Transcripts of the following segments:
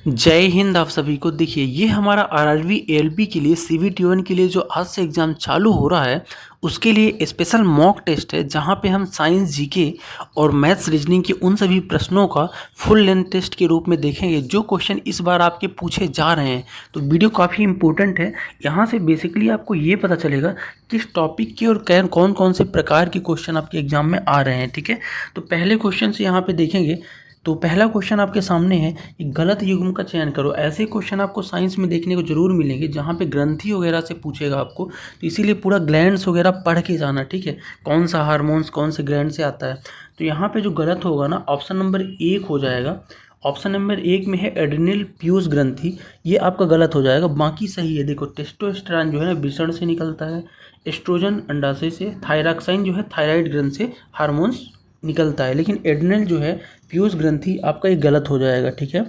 जय हिंद। आप सभी को देखिए, ये हमारा आरआरबी एएलपी के लिए सीवीटी1 के लिए जो आज से एग्ज़ाम चालू हो रहा है उसके लिए स्पेशल मॉक टेस्ट है, जहां पे हम साइंस, जीके और मैथ्स, रीजनिंग के उन सभी प्रश्नों का फुल लेंथ टेस्ट के रूप में देखेंगे जो क्वेश्चन इस बार आपके पूछे जा रहे हैं। तो वीडियो काफ़ी इंपॉर्टेंट है। यहाँ से बेसिकली आपको ये पता चलेगा किस टॉपिक के और कौन कौन से प्रकार के क्वेश्चन आपके एग्जाम में आ रहे हैं। ठीक है, तो पहले क्वेश्चन से यहाँ पे देखेंगे। तो पहला क्वेश्चन आपके सामने है कि गलत युग्म का चयन करो। ऐसे क्वेश्चन आपको साइंस में देखने को जरूर मिलेंगे जहाँ पे ग्रंथि वगैरह से पूछेगा आपको, तो इसीलिए पूरा ग्लैंड्स वगैरह पढ़ के जाना। ठीक है, कौन सा हार्मोन्स कौन से ग्लैंड से आता है। तो यहाँ पे जो गलत होगा ना, ऑप्शन नंबर 1 हो जाएगा। ऑप्शन नंबर 1 में है एड्रिनल प्यूस ग्रंथि, ये आपका गलत हो जाएगा। बाकी सही है। देखो, टेस्टोस्टेरोन जो है ना वृषण से निकलता है, एस्ट्रोजन अंडाशय से, थायरॉक्साइन जो है थायराइड ग्रंथ से हार्मोन्स निकलता है। लेकिन एड्रिनल जो है प्यूस ग्रंथि आपका ये गलत हो जाएगा। ठीक है,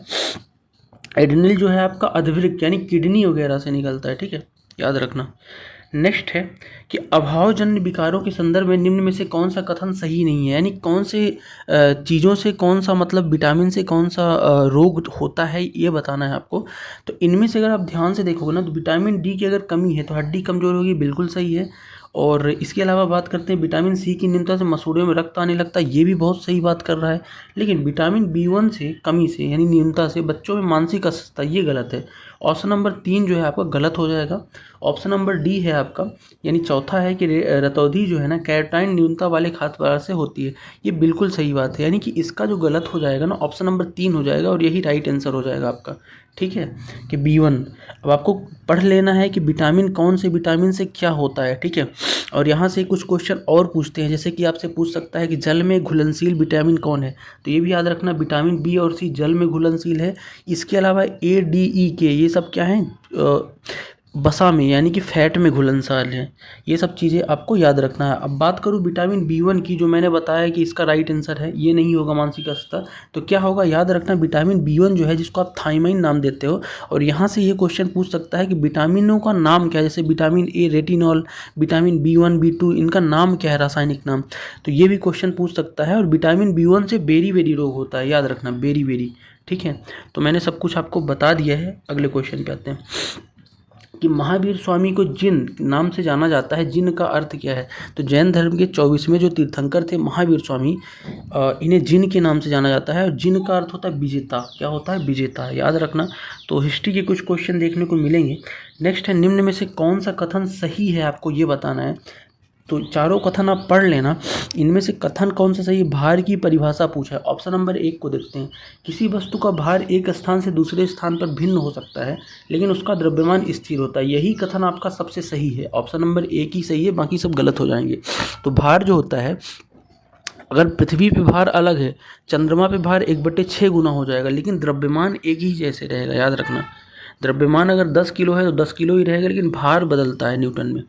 एड्रिनल जो है आपका अधवृक्क यानी किडनी वगैरह से निकलता है। ठीक है, याद रखना। नेक्स्ट है कि अभावजन्य विकारों के संदर्भ में निम्न में से कौन सा कथन सही नहीं है, यानी कौन से चीज़ों से कौन सा, मतलब विटामिन से कौन सा रोग होता है, ये बताना है आपको। तो इनमें से अगर आप ध्यान से देखोगे ना, तो विटामिन डी की अगर कमी है तो हड्डी कमजोर होगी, बिल्कुल सही है। और इसके अलावा बात करते हैं विटामिन सी की न्यूनता से मसूड़ों में रक्त आने लगता है, ये भी बहुत सही बात कर रहा है। लेकिन विटामिन B1 से कमी से यानी न्यूनता से बच्चों में मानसिक अस्वस्थता, ये गलत है। ऑप्शन नंबर 3 जो है आपका गलत हो जाएगा। ऑप्शन नंबर डी है आपका, यानी चौथा है कि रतौंधी जो है ना कैरोटीन न्यूनता वाले खाद्य पदार्थ से होती है, ये बिल्कुल सही बात है। यानी कि इसका जो गलत हो जाएगा ना, ऑप्शन नंबर 3 हो जाएगा और यही राइट आंसर हो जाएगा आपका। ठीक है, कि B1। अब आपको पढ़ लेना है कि विटामिन कौन से विटामिन से क्या होता है। ठीक है, और यहाँ से कुछ क्वेश्चन और पूछते हैं, जैसे कि आपसे पूछ सकता है कि जल में घुलनशील विटामिन कौन है। तो ये भी याद रखना, विटामिन बी और सी जल में घुलनशील है। इसके अलावा A, D, E, K ये सब क्या है, बसा में यानी कि फैट में घुलनशील है। ये सब चीज़ें आपको याद रखना है। अब बात करूँ विटामिन B1 की, जो मैंने बताया कि इसका राइट आंसर है, ये नहीं होगा मानसिक अस्वस्थता। तो क्या होगा, याद रखना विटामिन B1 जो है, जिसको आप थाइमाइन नाम देते हो। और यहाँ से ये क्वेश्चन पूछ सकता है कि विटामिनों का नाम क्या है, जैसे vitamin A retinol, vitamin B1, B2, इनका नाम क्या है, रासायनिक नाम। तो ये भी क्वेश्चन पूछ सकता है। और विटामिन B1 से बेरी रोग होता है, याद रखना, बेरी। ठीक है, तो मैंने सब कुछ आपको बता दिया है। अगले क्वेश्चन पे आते हैं कि महावीर स्वामी को जिन नाम से जाना जाता है, जिन का अर्थ क्या है। तो जैन धर्म के 24वें जो तीर्थंकर थे महावीर स्वामी, इन्हें जिन के नाम से जाना जाता है। और जिन का अर्थ होता है विजेता। क्या होता है, विजेता, याद रखना। तो हिस्ट्री के कुछ क्वेश्चन देखने को मिलेंगे। नेक्स्ट है, निम्न में से कौन सा कथन सही है, आपको ये बताना है। तो चारों कथन आप पढ़ लेना। इनमें से कथन कौन सा सही है, भार की परिभाषा पूछा है। ऑप्शन नंबर 1 को देखते हैं, किसी वस्तु का भार एक स्थान से दूसरे स्थान पर भिन्न हो सकता है लेकिन उसका द्रव्यमान स्थिर होता है। यही कथन आपका सबसे सही है। ऑप्शन नंबर 1 ही सही है, बाकी सब गलत हो जाएंगे। तो भार जो होता है, अगर पृथ्वी पे भार अलग है, चंद्रमा पे भार 1/6 गुना हो जाएगा, लेकिन द्रव्यमान एक ही जैसे रहेगा, याद रखना। द्रव्यमान अगर 10 किलो है तो 10 किलो ही रहेगा, लेकिन भार बदलता है न्यूटन में।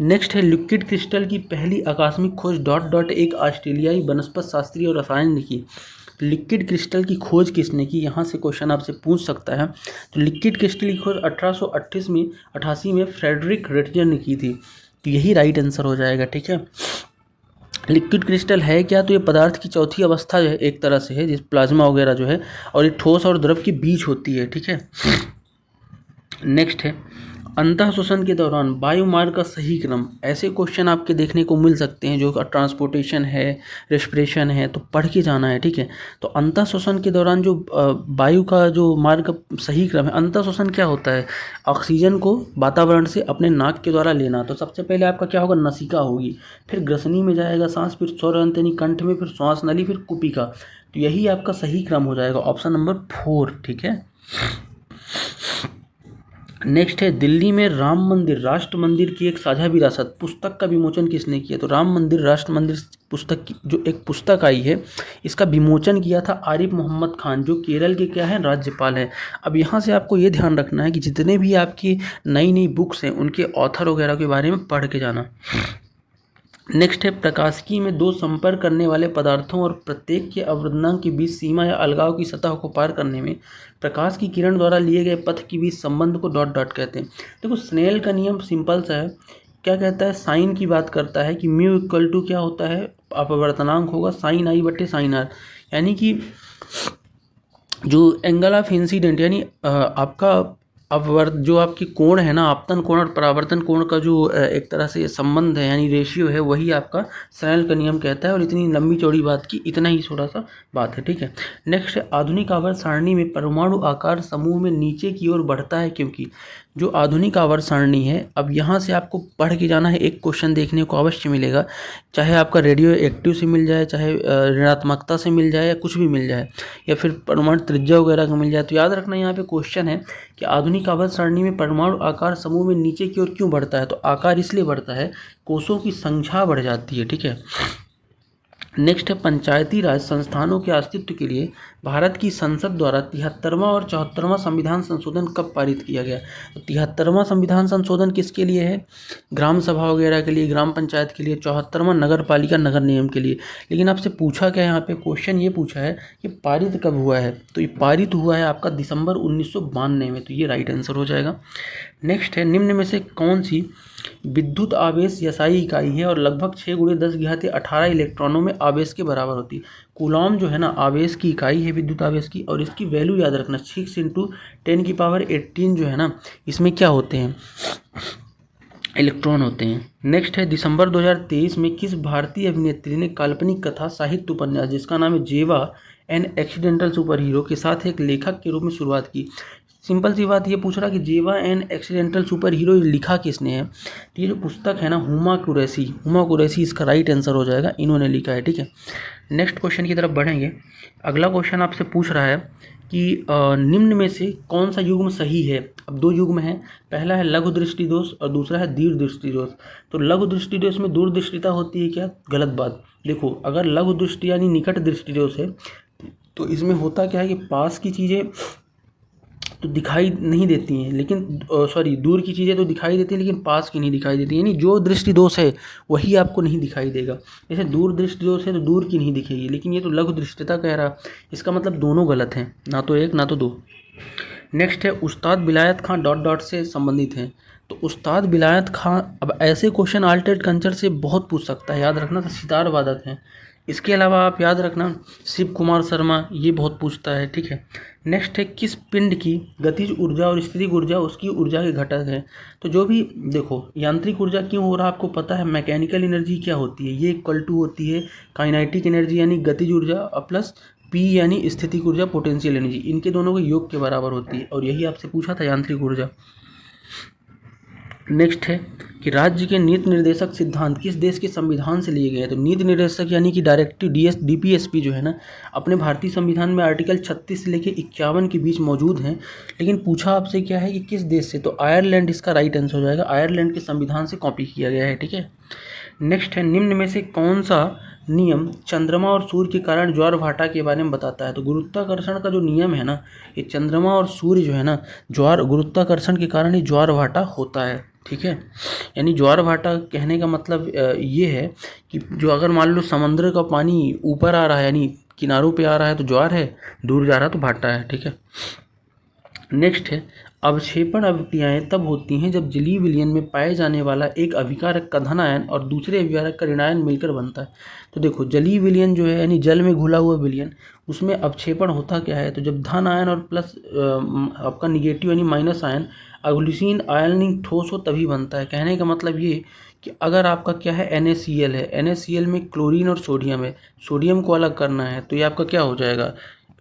नेक्स्ट है, लिक्विड क्रिस्टल की पहली आकस्मिक खोज ... एक ऑस्ट्रेलियाई वनस्पति शास्त्री और रसायन ने की। लिक्विड क्रिस्टल की खोज किसने की, यहाँ से क्वेश्चन आपसे पूछ सकता है। तो लिक्विड क्रिस्टल की खोज 1888 में फ्रेडरिक रेटजर ने की थी। तो यही राइट आंसर हो जाएगा। ठीक है, लिक्विड क्रिस्टल है क्या, तो ये पदार्थ की चौथी अवस्था जो है, एक तरह से है, जिस प्लाज्मा वगैरह जो है, और ये ठोस और द्रव के बीच होती है। ठीक है, नेक्स्ट है, अंतः श्वसन के दौरान वायुमार्ग का सही क्रम। ऐसे क्वेश्चन आपके देखने को मिल सकते हैं जो ट्रांसपोर्टेशन है, रेस्पिरेशन है, तो पढ़ के जाना है। ठीक है, तो अंतः श्वसन के दौरान जो वायु का जो मार्ग का सही क्रम है, अंतः श्वसन क्या होता है, ऑक्सीजन को वातावरण से अपने नाक के द्वारा लेना। तो सबसे पहले आपका क्या होगा, नसिका होगी, फिर ग्रसनी में जाएगा सांस, फिर स्वरंत यानी कंठ में, फिर श्वास नली, फिर कुपिका। तो यही आपका सही क्रम हो जाएगा, ऑप्शन नंबर 4। ठीक है, नेक्स्ट है, दिल्ली में राम मंदिर राष्ट्र मंदिर की एक साझा विरासत पुस्तक का विमोचन किसने किया। तो राम मंदिर राष्ट्र मंदिर पुस्तक की जो एक पुस्तक आई है, इसका विमोचन किया था आरिफ मोहम्मद खान, जो केरल के क्या है, राज्यपाल हैं। अब यहाँ से आपको ये ध्यान रखना है कि जितने भी आपकी नई बुक्स हैं, उनके ऑथर वगैरह के बारे में पढ़ के जाना। नेक्स्ट है, प्रकाशिकी में दो संपर्क करने वाले पदार्थों और प्रत्येक के अवरोधनांक के बीच सीमा या अलगाव की सतह को पार करने में प्रकाश की किरण द्वारा लिए गए पथ के बीच संबंध को ... कहते हैं। देखो, स्नेल का नियम सिंपल सा है, क्या कहता है, साइन की बात करता है कि म्यू इक्वल टू क्या होता है, अपवर्तनांक होगा sin I/sin R, यानी कि जो एंगल ऑफ इंसिडेंट यानी आपका अपवर्त जो आपकी कोण है ना, आपतन कोण और परावर्तन कोण का जो एक तरह से संबंध है यानी रेशियो है, वही आपका स्नेल का नियम कहता है। और इतनी लंबी चौड़ी बात की, इतना ही थोड़ा सा बात है, ठीक है। नेक्स्ट है आधुनिक आवर्त सारणी में परमाणु आकार समूह में नीचे की ओर बढ़ता है क्योंकि। जो आधुनिक आवर्त सारणी है, अब यहाँ से आपको पढ़ के जाना है, एक क्वेश्चन देखने को अवश्य मिलेगा, चाहे आपका रेडियो एक्टिव से मिल जाए, चाहे ऋणात्मकता से मिल जाए, या कुछ भी मिल जाए, या फिर परमाणु त्रिज्या वगैरह का मिल जाए। तो याद रखना यहाँ पे क्वेश्चन है कि आधुनिक आवर्त सारणी में परमाणु आकार समूह में नीचे की ओर क्यों बढ़ता है। तो आकार इसलिए बढ़ता है, कोषों की संख्या बढ़ जाती है, ठीक है। नेक्स्ट है पंचायती राज संस्थानों के अस्तित्व के लिए भारत की संसद द्वारा 73वां और 74वां संविधान संशोधन कब पारित किया गया। तो 73वां संविधान संशोधन किसके लिए है, ग्राम सभा वगैरह के लिए, ग्राम पंचायत के लिए। 74वां नगर पालिका नगर नियम के लिए। लेकिन आपसे पूछा क्या, यहाँ पे क्वेश्चन ये पूछा है कि पारित कब हुआ है। तो ये पारित हुआ है आपका दिसंबर 1992 में, तो ये राइट आंसर हो जाएगा। नेक्स्ट है निम्न में से कौन सी विद्युत आवेश SI इकाई है और लगभग 6 × 10⁻18 इलेक्ट्रॉनों में आवेश के बराबर होती है। कूलॉम जो है ना, आवेश की इकाई है विद्युत आवेश की, और इसकी वैल्यू याद रखना 6 × 10⁻18 जो है ना, इसमें क्या होते हैं, इलेक्ट्रॉन होते हैं। नेक्स्ट है दिसंबर 2023 में किस भारतीय अभिनेत्री ने काल्पनिक कथा साहित्य उपन्यास जिसका नाम है जेवा एन एक्सीडेंटल सुपर हीरो के साथ एक लेखक के रूप में शुरुआत की। सिंपल सी बात ये पूछ रहा कि जेवा एन एक्सीडेंटल सुपर हीरो लिखा किसने है। तो ये जो पुस्तक है ना, हुमा कुरैशी इसका राइट आंसर हो जाएगा, इन्होंने लिखा है, ठीक है। नेक्स्ट क्वेश्चन की तरफ बढ़ेंगे। अगला क्वेश्चन आपसे पूछ रहा है कि निम्न में से कौन सा युग्म सही है। अब 2 युग्म है, पहला है लघु दृष्टि दोष और दूसरा है दीर्घ दृष्टि दोष। तो लघु दृष्टि दोष में दूरदृष्टिता होती है क्या, गलत बात। देखो अगर लघु दृष्टि यानी निकट दृष्टि दोष है, तो इसमें होता क्या है कि पास की चीज़ें तो दिखाई नहीं देती हैं, लेकिन दूर की चीज़ें तो दिखाई देती हैं लेकिन पास की नहीं दिखाई देती, यानी जो दृष्टि दोष है वही आपको नहीं दिखाई देगा। जैसे दूर दृष्टि दोष है तो दूर की नहीं दिखेगी, लेकिन ये तो लघु दृष्टिता कह रहा, इसका मतलब दोनों गलत हैं, ना तो एक ना तो दो। नेक्स्ट है उस्ताद बिलायत खां ... से संबंधित हैं। तो उस्ताद बिलायत खां, अब ऐसे क्वेश्चन अल्टरनेट कल्चर से बहुत पूछ सकता है, याद रखना। तो सितार वादक हैं। इसके अलावा आप याद रखना शिव कुमार शर्मा, ये बहुत पूछता है, ठीक है। नेक्स्ट है किस पिंड की गतिज ऊर्जा और स्थितिज ऊर्जा उसकी ऊर्जा के घटक हैं। तो जो भी देखो यांत्रिक ऊर्जा क्यों हो रहा है आपको पता है, मैकेनिकल एनर्जी क्या होती है, ये इक्वल टू होती है काइनेटिक एनर्जी यानी गतिज ऊर्जा प्लस P यानी स्थितिक ऊर्जा पोटेंशियल एनर्जी, इनके दोनों के योग के बराबर होती है, और यही आपसे पूछा था यांत्रिक ऊर्जा। नेक्स्ट है कि राज्य के नीति निर्देशक सिद्धांत किस देश के संविधान से लिए गए हैं। तो नीति निर्देशक यानी कि डायरेक्टिव DPSP जो है ना, अपने भारतीय संविधान में आर्टिकल 36 से लेकर 51 के बीच मौजूद हैं। लेकिन पूछा आपसे क्या है कि किस देश से, तो आयरलैंड इसका राइट आंसर हो जाएगा, आयरलैंड के संविधान से कॉपी किया गया है, ठीक है। नेक्स्ट है निम्न में से कौन सा नियम चंद्रमा और सूर्य के कारण ज्वार भाटा के बारे में बताता है। तो गुरुत्वाकर्षण का जो नियम है ना, ये चंद्रमा और सूर्य जो है ना, गुरुत्वाकर्षण के कारण ही ज्वार भाटा होता है, ठीक है। यानी ज्वार भाटा कहने का मतलब ये है कि जो अगर मान लो समुद्र का पानी ऊपर आ रहा है यानी किनारों पे आ रहा है तो ज्वार है, दूर जा रहा है तो भाटा है, ठीक है। नेक्स्ट है अवक्षेपण अभिक्रियाएं तब होती हैं जब जलीय विलयन में पाए जाने वाला एक अभिकारक का धन आयन और दूसरे अभिकारक का ऋण आयन मिलकर बनता है। तो देखो जलीय विलयन जो है यानी जल में घुला हुआ विलयन, उसमें अवक्षेपण होता क्या है, तो जब धन आयन और प्लस आपका निगेटिव यानी माइनस आयन अग्लुसीन आयनिक ठोस हो तभी बनता है। कहने का मतलब ये कि अगर आपका क्या है NaCl है, NaCl में क्लोरीन और सोडियम है, सोडियम को अलग करना है तो ये आपका क्या हो जाएगा,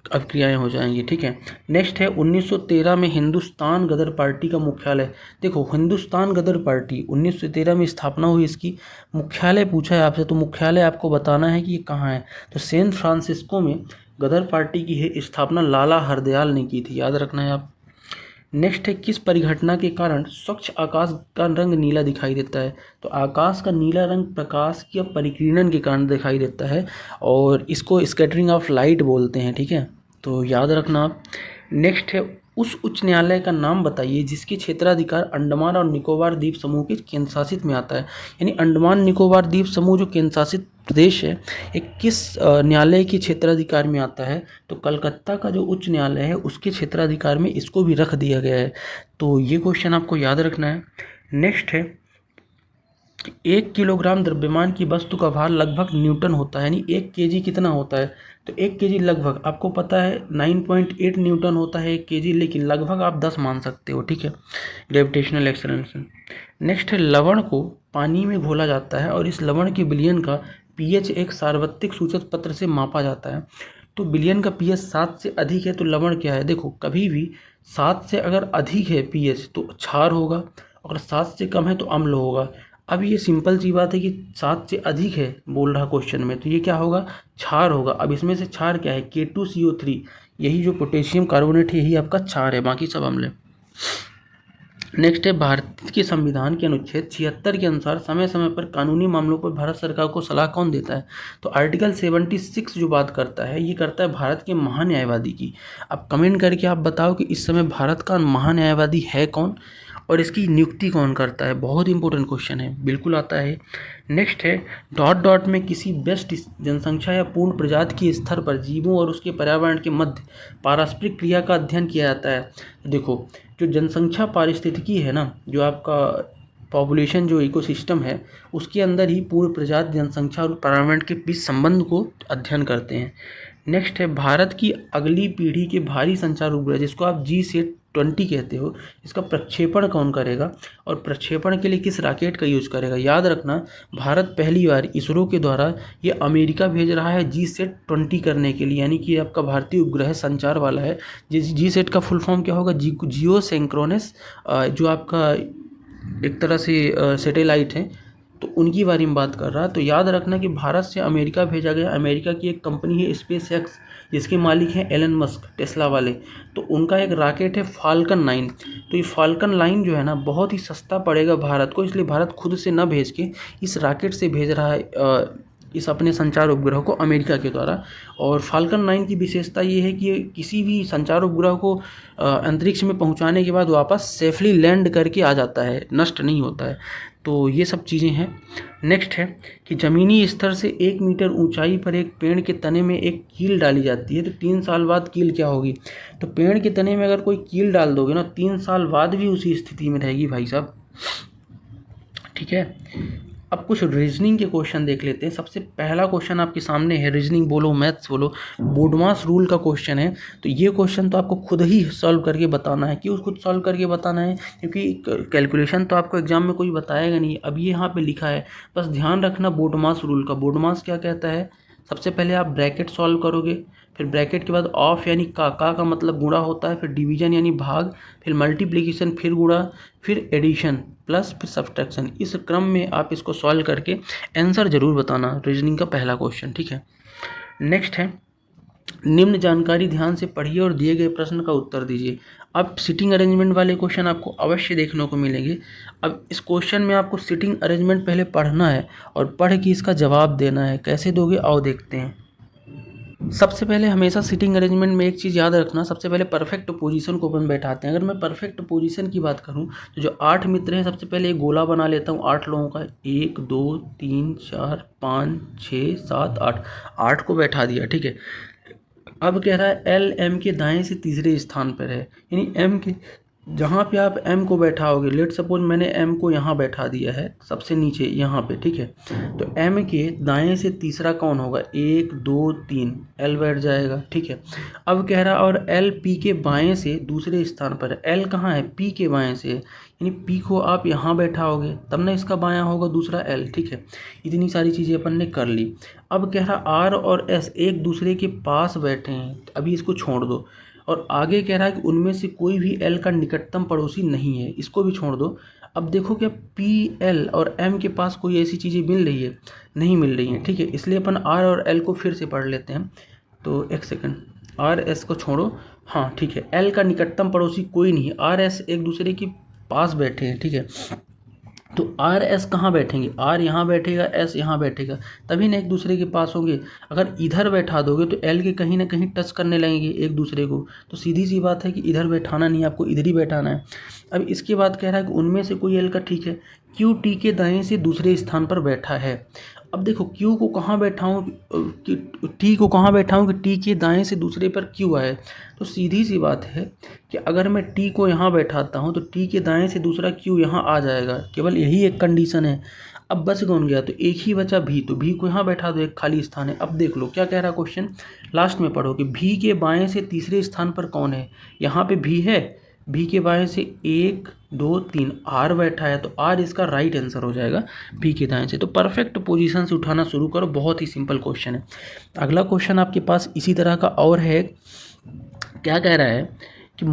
अभिक्रियाएं हो जाएंगी, ठीक है। नेक्स्ट है 1913 में हिंदुस्तान गदर पार्टी का मुख्यालय। देखो हिंदुस्तान गदर पार्टी 1913 में स्थापना हुई, इसकी मुख्यालय पूछा है आपसे, तो मुख्यालय आपको बताना है कि ये कहाँ है। तो सैन फ्रांसिस्को में गदर पार्टी की है स्थापना लाला हरदयाल ने की थी, याद रखना है आप। नेक्स्ट है किस परिघटना के कारण स्वच्छ आकाश का रंग नीला दिखाई देता है। तो आकाश का नीला रंग प्रकाश के परिकिरण के कारण दिखाई देता है और इसको स्कैटरिंग ऑफ लाइट बोलते हैं, ठीक है, तो याद रखना आप। नेक्स्ट है उस उच्च न्यायालय का नाम बताइए जिसके क्षेत्राधिकार अंडमान और निकोबार द्वीप समूह के केंद्र शासित में आता है। यानी अंडमान निकोबार द्वीप समूह जो केंद्र शासित प्रदेश है, एक किस न्यायालय के क्षेत्राधिकार में आता है, तो कलकत्ता का जो उच्च न्यायालय है उसके क्षेत्राधिकार में इसको भी रख दिया गया है। तो ये क्वेश्चन आपको याद रखना है। नेक्स्ट है कि 1 किलोग्राम द्रव्यमान की वस्तु का भार लगभग न्यूटन होता है, यानी 1 केजी कितना होता है, तो 1 केजी लगभग आपको पता है 9.8 न्यूटन होता है 1 केजी, लेकिन लगभग आप 10 मान सकते हो, ठीक है, ग्रेविटेशनल एक्सेलरेशन। नेक्स्ट है लवण को पानी में घोला जाता है और इस लवण के विलयन का पीएच एक सार्वत्रिक सूचक पत्र से मापा जाता है। तो विलयन का पीएच 7 से अधिक है तो लवण क्या है, देखो कभी भी 7 से अगर अधिक है पीएच तो क्षार होगा, अगर 7 से कम है तो अम्ल होगा। अब ये सिंपल सी बात है कि 7 से अधिक है बोल रहा क्वेश्चन में, तो ये क्या होगा, क्षार होगा। अब इसमें से क्षार क्या है, K2CO3, यही जो पोटेशियम कार्बोनेट है यही आपका क्षार है, बाकी सब अम्ल है। नेक्स्ट है भारत के संविधान के अनुच्छेद 76 के अनुसार समय समय पर कानूनी मामलों पर भारत सरकार को सलाह कौन देता है, तो आर्टिकल 76 जो बात करता है ये करता है भारत के महान्यायवादी की। अब कमेंट करके आप बताओ कि इस समय भारत का महान्यायवादी है कौन और इसकी नियुक्ति कौन करता है, बहुत इंपॉर्टेंट क्वेश्चन है, बिल्कुल आता है। नेक्स्ट है डॉट डॉट में किसी व्यस्त जनसंख्या या पूर्ण प्रजाति के स्तर पर जीवों और उसके पर्यावरण के मध्य पारस्परिक क्रिया का अध्ययन किया जाता है। देखो जो जनसंख्या पारिस्थितिकी है ना, जो आपका पॉपुलेशन जो इकोसिस्टम है उसके अंदर ही पूर्ण प्रजाति जनसंख्या और पर्यावरण के बीच संबंध को अध्ययन करते हैं। नेक्स्ट है भारत की अगली पीढ़ी के भारी संचार उपग्रह जिसको आप GSAT-20 कहते हो, इसका प्रक्षेपण कौन करेगा और प्रक्षेपण के लिए किस रॉकेट का यूज करेगा। याद रखना भारत पहली बार इसरो के द्वारा ये अमेरिका भेज रहा है GSAT-20 करने के लिए, यानी कि आपका भारतीय उपग्रह संचार वाला है। GSAT का फुल फॉर्म क्या होगा, जियो सिंक्रोनस, जो आपका एक तरह से सैटेलाइट है, तो उनकी बारे में बात कर रहा है। तो याद रखना कि भारत से अमेरिका भेजा गया, अमेरिका की एक कंपनी है SpaceX जिसके मालिक हैं एलन मस्क टेस्ला वाले, तो उनका एक रॉकेट है फाल्कन 9। तो ये फाल्कन 9 जो है ना बहुत ही सस्ता पड़ेगा भारत को, इसलिए भारत खुद से न भेज के इस रॉकेट से भेज रहा है इस अपने संचार उपग्रह को अमेरिका के द्वारा। और फाल्कन 9 की विशेषता ये है कि ये किसी भी संचार उपग्रह को अंतरिक्ष में पहुंचाने के बाद वापस सेफली लैंड करके आ जाता है, नष्ट नहीं होता है। तो ये सब चीज़ें हैं। नेक्स्ट है कि ज़मीनी स्तर से 1 मीटर ऊंचाई पर एक पेड़ के तने में एक कील डाली जाती है, तो 3 साल बाद कील क्या होगी, तो पेड़ के तने में अगर कोई कील डाल दोगे ना 3 साल बाद भी उसी स्थिति में रहेगी भाई साहब, ठीक है। अब कुछ रीजनिंग के क्वेश्चन देख लेते हैं। सबसे पहला क्वेश्चन आपके सामने है, रीजनिंग बोलो मैथ्स बोलो, बोडमास रूल का क्वेश्चन है। तो ये क्वेश्चन तो आपको खुद ही सॉल्व करके बताना है। क्यों खुद सॉल्व करके बताना है, क्योंकि कैलकुलेशन तो आपको एग्जाम में कोई बताएगा नहीं। अब ये यहाँ पे लिखा है, बस ध्यान रखना बोडमास रूल का। बोडमास क्या कहता है, सबसे पहले आप ब्रैकेट सॉल्व करोगे, फिर ब्रैकेट के बाद ऑफ यानी का मतलब गुणा होता है, फिर डिवीजन यानी भाग, फिर मल्टीप्लिकेशन, फिर गुणा, फिर एडिशन, प्लस फिर सब्सट्रैक्शन। इस क्रम में आप इसको सॉल्व करके आंसर जरूर बताना, रीजनिंग का पहला क्वेश्चन, ठीक है। नेक्स्ट है, निम्न जानकारी ध्यान से पढ़िए और दिए गए प्रश्न का उत्तर दीजिए। अब सिटिंग अरेंजमेंट वाले क्वेश्चन आपको अवश्य देखने को मिलेंगे। अब इस क्वेश्चन में आपको सिटिंग अरेंजमेंट पहले पढ़ना है और पढ़ के इसका जवाब देना है। कैसे दोगे आओ देखते हैं। सबसे पहले हमेशा सिटिंग अरेंजमेंट में एक चीज़ याद रखना, सबसे पहले परफेक्ट पोजीशन को अपन बैठाते हैं। अगर मैं परफेक्ट पोजीशन की बात करूं तो जो 8 मित्र हैं, सबसे पहले एक गोला बना लेता हूं 8 लोगों का, 1 2 3 4 5 6 7 8, 8 को बैठा दिया, ठीक है। अब कह रहा है एल एम के दाएं से तीसरे स्थान पर है, यानी एम के जहाँ पे आप m को बैठाओगे, लेट सपोज मैंने m को यहाँ बैठा दिया है सबसे नीचे यहाँ पे, ठीक है। तो m के दाएं से तीसरा कौन होगा, 1 2 3, l बैठ जाएगा, ठीक है। अब कह रहा और l p के बाएं से दूसरे स्थान पर है। l कहाँ है, p के बाएं से, यानी p को आप यहाँ बैठाओगे तब ना इसका बायां होगा दूसरा l, ठीक है। इतनी सारी चीज़ें अपन ने कर ली। अब कह रहा r और s एक दूसरे के पास बैठे हैं, अभी इसको छोड़ दो। और आगे कह रहा है कि उनमें से कोई भी L का निकटतम पड़ोसी नहीं है, इसको भी छोड़ दो। अब देखो क्या P L और M के पास कोई ऐसी चीज़ें मिल रही है, नहीं मिल रही हैं, ठीक है। इसलिए अपन R और L को फिर से पढ़ लेते हैं। तो एक सेकंड, R S को छोड़ो, हाँ ठीक है। L का निकटतम पड़ोसी कोई नहीं है, R S एक दूसरे के पास बैठे हैं, ठीक है। तो आर एस कहाँ बैठेंगे, आर यहाँ बैठेगा, एस यहाँ बैठेगा, तभी ना एक दूसरे के पास होंगे। अगर इधर बैठा दोगे तो एल के कहीं ना कहीं टच करने लगेंगे एक दूसरे को, तो सीधी सी बात है कि इधर बैठाना नहीं, आपको इधर ही बैठाना है। अब इसके बाद कह रहा है कि उनमें से कोई एल का, ठीक है, क्यू टी के दाएं से दूसरे स्थान पर बैठा है। अब देखो क्यू को कहाँ बैठाऊँ कि टी को कहाँ बैठाऊँ कि टी के दाएं से दूसरे पर क्यू आए, तो सीधी सी बात है कि अगर मैं टी को यहाँ बैठाता हूँ तो टी के दाएं से दूसरा क्यू यहाँ आ जाएगा, केवल यही एक कंडीशन है। अब बच कौन गया, तो एक ही बचा भी, तो भी को यहाँ बैठा दो, एक खाली स्थान है। अब देख लो क्या कह रहा क्वेश्चन, लास्ट में पढ़ो कि भी के बाएं से तीसरे स्थान पर कौन है। यहाँ पे भी है, भी के बाएं से 1 2 3 आर बैठा है, तो आर इसका राइट आंसर हो जाएगा भी के दाएं से। तो परफेक्ट पोजीशन से उठाना शुरू करो, बहुत ही सिंपल क्वेश्चन है। अगला क्वेश्चन आपके पास इसी तरह का और है। क्या कह रहा है कि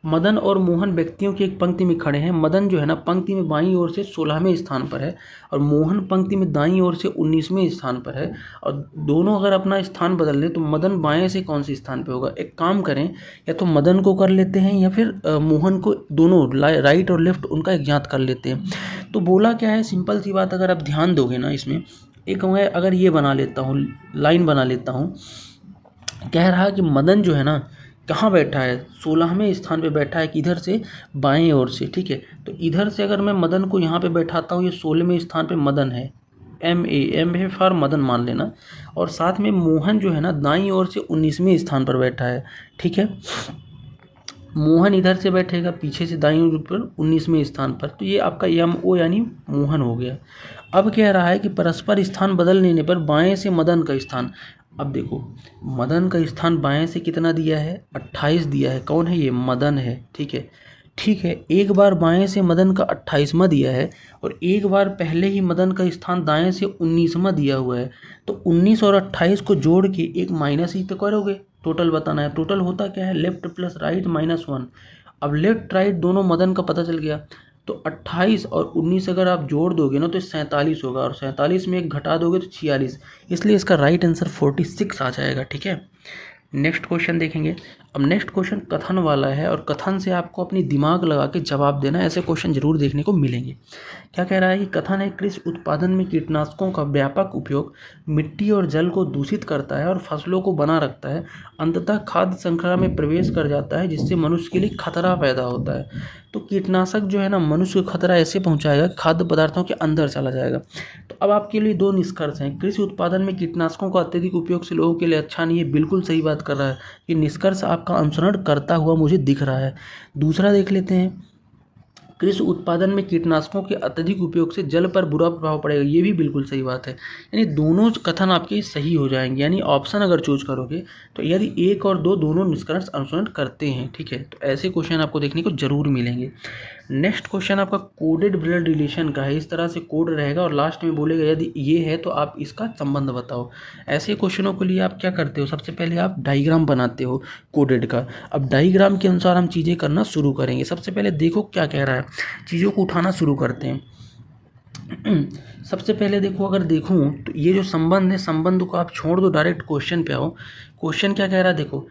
मदन और मोहन व्यक्तियों की एक पंक्ति में खड़े हैं। मदन जो है ना पंक्ति में बाईं ओर से 16वें स्थान पर है और मोहन पंक्ति में दाईं ओर से 19वें स्थान पर है, और दोनों अगर अपना स्थान बदल लें तो मदन बाएं से कौन से स्थान पे होगा। एक काम करें, या तो मदन को कर लेते हैं या फिर मोहन को, दोनों राइट और लेफ्ट उनका एक ज्ञात कर लेते हैं। तो बोला क्या है, सिंपल सी बात, अगर आप ध्यान दोगे ना इसमें, एक मैं अगर ये बना लेता हूँ, लाइन बना लेता हूँ। कह रहा है कि मदन जो है ना कहाँ बैठा है, 16वें स्थान पे बैठा है, किधर से, बाएं ओर से, ठीक है। तो इधर से अगर मैं मदन को यहाँ पे बैठाता हूँ, ये 16वें स्थान पे मदन है, एम है फॉर मदन मान लेना, और साथ में मोहन जो है ना दाईं ओर से 19वें स्थान पर बैठा है, ठीक है। मोहन इधर से बैठेगा पीछे से दाईं ओर पर 19वें स्थान पर, तो ये आपका MO यानी मोहन हो गया। अब कह रहा है कि परस्पर स्थान बदल लेने पर बाएं से मदन का स्थान, अब देखो मदन का स्थान बाएं से कितना दिया है, 28 दिया है। कौन है ये, मदन है, ठीक है। ठीक है, एक बार बाएं से मदन का 28वां दिया है और एक बार पहले ही मदन का स्थान दाएं से 19वां दिया हुआ है। तो 19 और 28 को जोड़ के एक माइनस ही तो करोगे, टोटल बताना है। टोटल होता क्या है, लेफ्ट प्लस राइट -1। अब लेफ्ट राइट दोनों मदन का पता चल गया, तो 28 और 19 अगर आप जोड़ दोगे ना तो 47 होगा, और 47 में एक घटा दोगे तो 46, इसलिए इसका राइट आंसर 46 आ जाएगा, ठीक है। नेक्स्ट क्वेश्चन देखेंगे। अब नेक्स्ट क्वेश्चन कथन वाला है, और कथन से आपको अपनी दिमाग लगा के जवाब देना है, ऐसे क्वेश्चन जरूर देखने को मिलेंगे। क्या कह रहा है कि कथन है, कृषि उत्पादन में कीटनाशकों का व्यापक उपयोग मिट्टी और जल को दूषित करता है और फसलों को बना रखता है, अंततः खाद्य श्रृंखला में प्रवेश कर जाता है, जिससे मनुष्य के लिए खतरा पैदा होता है। तो कीटनाशक जो है ना मनुष्य को खतरा ऐसे पहुंचाएगा, खाद्य पदार्थों के अंदर चला जाएगा। तो अब आपके लिए दो निष्कर्ष हैं। कृषि उत्पादन में कीटनाशकों का अत्यधिक उपयोग से लोगों के लिए अच्छा नहीं है, बिल्कुल सही बात कर रहा है, ये निष्कर्ष आपका अनुसरण करता हुआ मुझे दिख रहा है। दूसरा देख लेते हैं, कृषि उत्पादन में कीटनाशकों के अत्यधिक उपयोग से जल पर बुरा प्रभाव पड़ेगा, ये भी बिल्कुल सही बात है। यानी दोनों कथन आपके सही हो जाएंगे, यानी ऑप्शन अगर चूज करोगे तो यदि 1 और 2 दोनों निष्कर्ष अनुसरण करते हैं, ठीक है। तो ऐसे क्वेश्चन आपको देखने को जरूर मिलेंगे। नेक्स्ट क्वेश्चन आपका कोडेड ब्लड रिलेशन का है, इस तरह से कोड रहेगा और लास्ट में बोलेगा यदि ये है तो आप इसका संबंध बताओ। ऐसे क्वेश्चनों के लिए आप क्या करते हो, सबसे पहले आप डायग्राम बनाते हो कोडेड का। अब डायग्राम के अनुसार हम चीज़ें करना शुरू करेंगे। सबसे पहले देखो क्या कह रहा है, चीज़ों को उठाना शुरू करते हैं। सबसे पहले देखो, अगर देखूं तो ये जो संबंध है, संबंध को आप छोड़ दो, डायरेक्ट क्वेश्चन पे आओ। क्वेश्चन क्या कह रहा है, देखो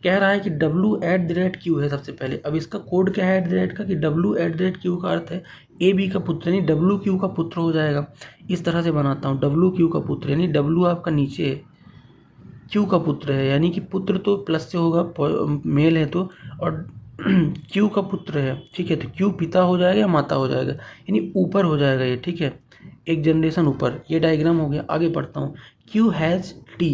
कह रहा है कि W@Q है सबसे पहले। अब इसका कोड क्या है एट का, कि W@Q का अर्थ है AB का पुत्र, यानी WQ का पुत्र हो जाएगा। इस तरह से बनाता हूँ, WQ का पुत्र, यानी W आपका नीचे है, Q का पुत्र है, यानी कि पुत्र तो प्लस से होगा, मेल है तो, और Q का पुत्र है, ठीक है। तो Q पिता हो जाएगा या माता हो जाएगा, यानी ऊपर हो जाएगा ये, ठीक है, एक जनरेशन ऊपर। ये डायग्राम हो गया। आगे पढ़ता हूँ, Q हैज़ T।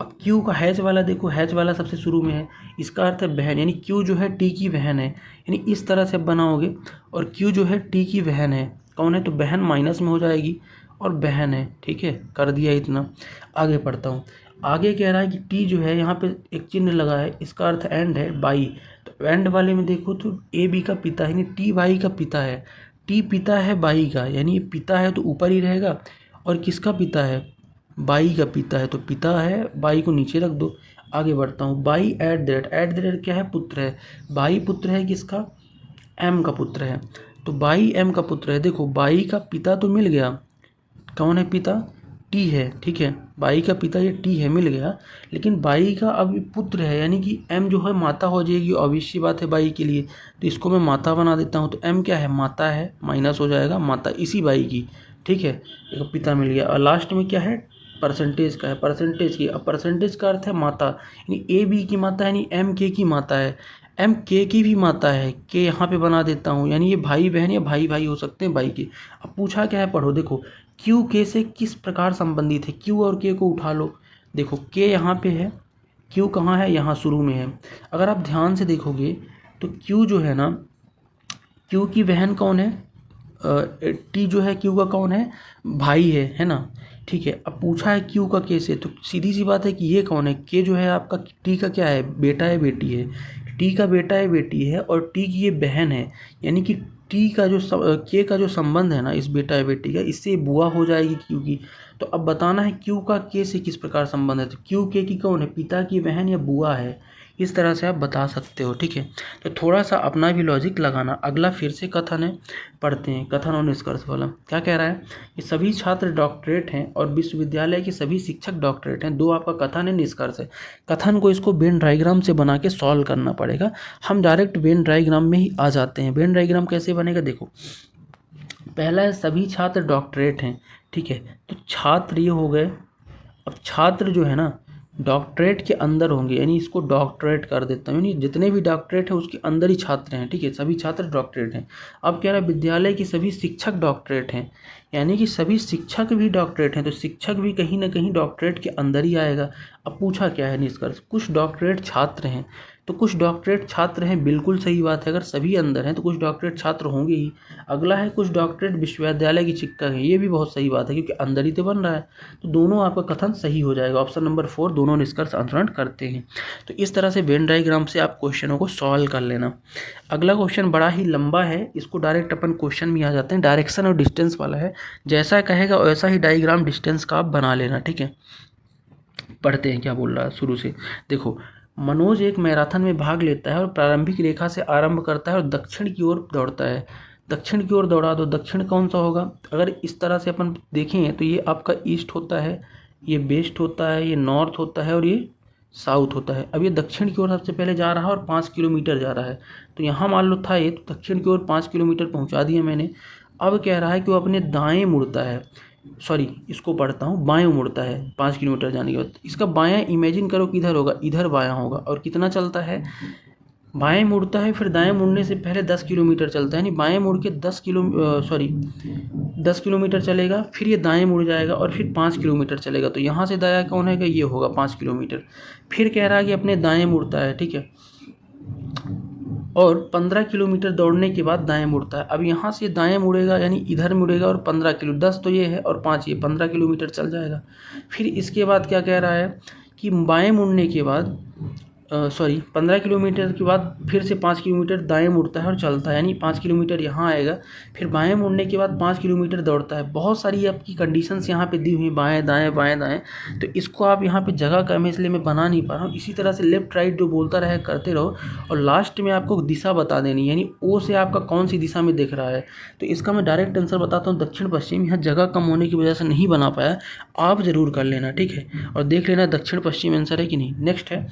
अब Q का हैज़ वाला देखो, हैज़ वाला सबसे शुरू में है, इसका अर्थ है बहन, यानी Q जो है T की बहन है, यानी इस तरह से बनाओगे। और Q जो है T की बहन है, कौन है, तो बहन माइनस में हो जाएगी और बहन है, ठीक है, कर दिया इतना। आगे पढ़ता हूँ, आगे कह रहा है कि T जो है यहाँ पे एक चिन्ह लगा है, इसका अर्थ एंड है, बाई। तो एंड वाले में देखो तो AB का पिता है, यानी T बाई का पिता है। T पिता है बाई का, यानी ये पिता है तो ऊपर ही रहेगा, और किसका पिता है, बाई का पिता है, तो पिता है, बाई को नीचे रख दो। आगे बढ़ता हूँ, बाई एट क्या है, पुत्र है। बाई पुत्र है किसका, M का पुत्र है, तो बाई M का पुत्र है। देखो बाई का पिता तो मिल गया, कौन है पिता, T है, ठीक है, बाई का पिता ये T है, मिल गया। लेकिन बाई का अब पुत्र है, यानी कि M जो है माता हो जाएगी, ऑब्वियस सी बात है बाई के लिए, तो इसको मैं माता बना देता हूँ। तो M क्या है, माता है, माइनस हो जाएगा माता इसी बाई की, ठीक है, एक पिता मिल गया। और लास्ट में क्या है, परसेंटेज का है, परसेंटेज की। अब परसेंटेज का अर्थ है माता, यानी AB की माता है, यानी MK की माता है, MK की भी माता है, के यहाँ पे बना देता हूँ, यानी ये भाई बहन या भाई भाई हो सकते हैं बाई के। अब पूछा क्या है, पढ़ो। देखो Q K से किस प्रकार संबंधित है, Q और K को उठा लो। देखो K यहाँ पे है, Q कहाँ है, यहाँ शुरू में है। अगर आप ध्यान से देखोगे तो Q जो है ना, Q की बहन कौन है, टी जो है क्यू का कौन है, भाई है ना। ठीक है, अब पूछा है क्यू का के से, तो सीधी सी बात है कि ये कौन है, के जो है आपका टी का क्या है, बेटा है बेटी है, टी का बेटा है बेटी है और टी की ये बहन है, यानी कि टी का जो के का जो संबंध है ना इस बेटा है बेटी का, इससे बुआ हो जाएगी क्यू की। तो अब बताना है क्यू का के से किस प्रकार संबंध है, तो क्यू के की कौन है, पिता की बहन या बुआ है, इस तरह से आप बता सकते हो। ठीक है, तो थोड़ा सा अपना भी लॉजिक लगाना। अगला फिर से कथन है, पढ़ते हैं कथन और निष्कर्ष वाला। क्या कह रहा है कि सभी छात्र डॉक्टरेट हैं और विश्वविद्यालय के सभी शिक्षक डॉक्टरेट हैं। दो आपका कथन है, निष्कर्ष है। कथन को इसको वेन डायग्राम से बना के सॉल्व करना पड़ेगा। हम डायरेक्ट वेन डायग्राम में ही आ जाते हैं। वेन डायग्राम कैसे बनेगा, देखो पहला है सभी छात्र डॉक्टरेट हैं। ठीक है, तो छात्र ये हो गए। अब छात्र जो है ना डॉक्टरेट के अंदर होंगे, यानी इसको डॉक्टरेट कर देता हूँ, यानी जितने भी डॉक्टरेट हैं उसके अंदर ही छात्र हैं। ठीक है, सभी छात्र डॉक्टरेट हैं। अब कह रहा है विद्यालय के सभी शिक्षक डॉक्टरेट हैं, यानी कि सभी शिक्षक भी डॉक्टरेट हैं, तो शिक्षक भी कहीं ना कहीं डॉक्टरेट के अंदर ही आएगा। अब पूछा क्या है निष्कर्ष, कुछ डॉक्टरेट छात्र हैं, तो कुछ डॉक्टरेट छात्र हैं, बिल्कुल सही बात है। अगर सभी अंदर हैं तो कुछ डॉक्टरेट छात्र होंगे ही। अगला है कुछ डॉक्टरेट विश्वविद्यालय की शिक्षक हैं, ये भी बहुत सही बात है क्योंकि अंदर ही तो बन रहा है, तो दोनों आपका कथन सही हो जाएगा। ऑप्शन नंबर 4 दोनों निष्कर्ष अनुसरण करते हैं। तो इस तरह से वेन डायग्राम से आप क्वेश्चनों को सॉल्व कर लेना। अगला क्वेश्चन बड़ा ही लंबा है, इसको डायरेक्ट अपन क्वेश्चन में आ जाते हैं। डायरेक्शन और डिस्टेंस वाला है, जैसा कहेगा वैसा ही डायग्राम डिस्टेंस का आप बना लेना। ठीक है, पढ़ते हैं क्या बोल रहा है शुरू से। देखो मनोज एक मैराथन में भाग लेता है और प्रारंभिक रेखा से आरंभ करता है और दक्षिण की ओर दौड़ता है। दक्षिण की ओर दौड़ा दो, दक्षिण कौन सा होगा, अगर इस तरह से अपन देखें तो ये आपका ईस्ट होता है, ये वेस्ट होता है, ये नॉर्थ होता है और ये साउथ होता है। अब ये दक्षिण की ओर सबसे पहले जा रहा है और 5 किलोमीटर जा रहा है, तो यहाँ मान लो था ये, तो दक्षिण की ओर 5 किलोमीटर पहुँचा दिया मैंने। अब कह रहा है कि वो अपने दाएँ मुड़ता है, सॉरी इसको पढ़ता हूँ, बाएं मुड़ता है 5 किलोमीटर जाने के बाद। इसका बायां इमेजिन करो किधर होगा, इधर बायां होगा। और कितना चलता है, बाएं मुड़ता है, फिर दाएं मुड़ने से पहले 10 किलोमीटर चलता है, यानी बाएं मुड़ के 10 किलोमीटर चलेगा, फिर ये दाएं मुड़ जाएगा और फिर 5 किलोमीटर चलेगा। तो यहाँ से दायां कौन है, ये होगा 5 किलोमीटर। फिर कह रहा है कि अपने दाएं मुड़ता है, ठीक है, और 15 किलोमीटर दौड़ने के बाद दाएं मुड़ता है। अब यहाँ से दाएं मुड़ेगा, यानी इधर मुड़ेगा और 15 किलो, 10 तो ये है और 5 ये, 15 किलोमीटर चल जाएगा। फिर इसके बाद क्या कह रहा है कि बाएं मुड़ने के बाद 15 किलोमीटर के बाद फिर से 5 किलोमीटर दाएं मुड़ता है और चलता है, यानी 5 किलोमीटर यहाँ आएगा। फिर बाएं मुड़ने के बाद 5 किलोमीटर दौड़ता है। बहुत सारी आपकी कंडीशंस यहाँ पे दी हुई हैं, बाएं दाएं बाएं दाएं, तो इसको आप यहाँ पे जगह कम है इसलिए मैं बना नहीं पा रहा हूँ। इसी तरह से लेफ्ट राइट जो बोलता रहे करते रहो, और लास्ट में आपको दिशा बता देनी, यानी ओ से आपका कौन सी दिशा में दिख रहा है। तो इसका मैं डायरेक्ट आंसर बताता हूँ, दक्षिण पश्चिम। यहाँ जगह कम होने की वजह से नहीं बना पाया, आप ज़रूर कर लेना, ठीक है, और देख लेना दक्षिण पश्चिम आंसर है कि नहीं। नेक्स्ट है,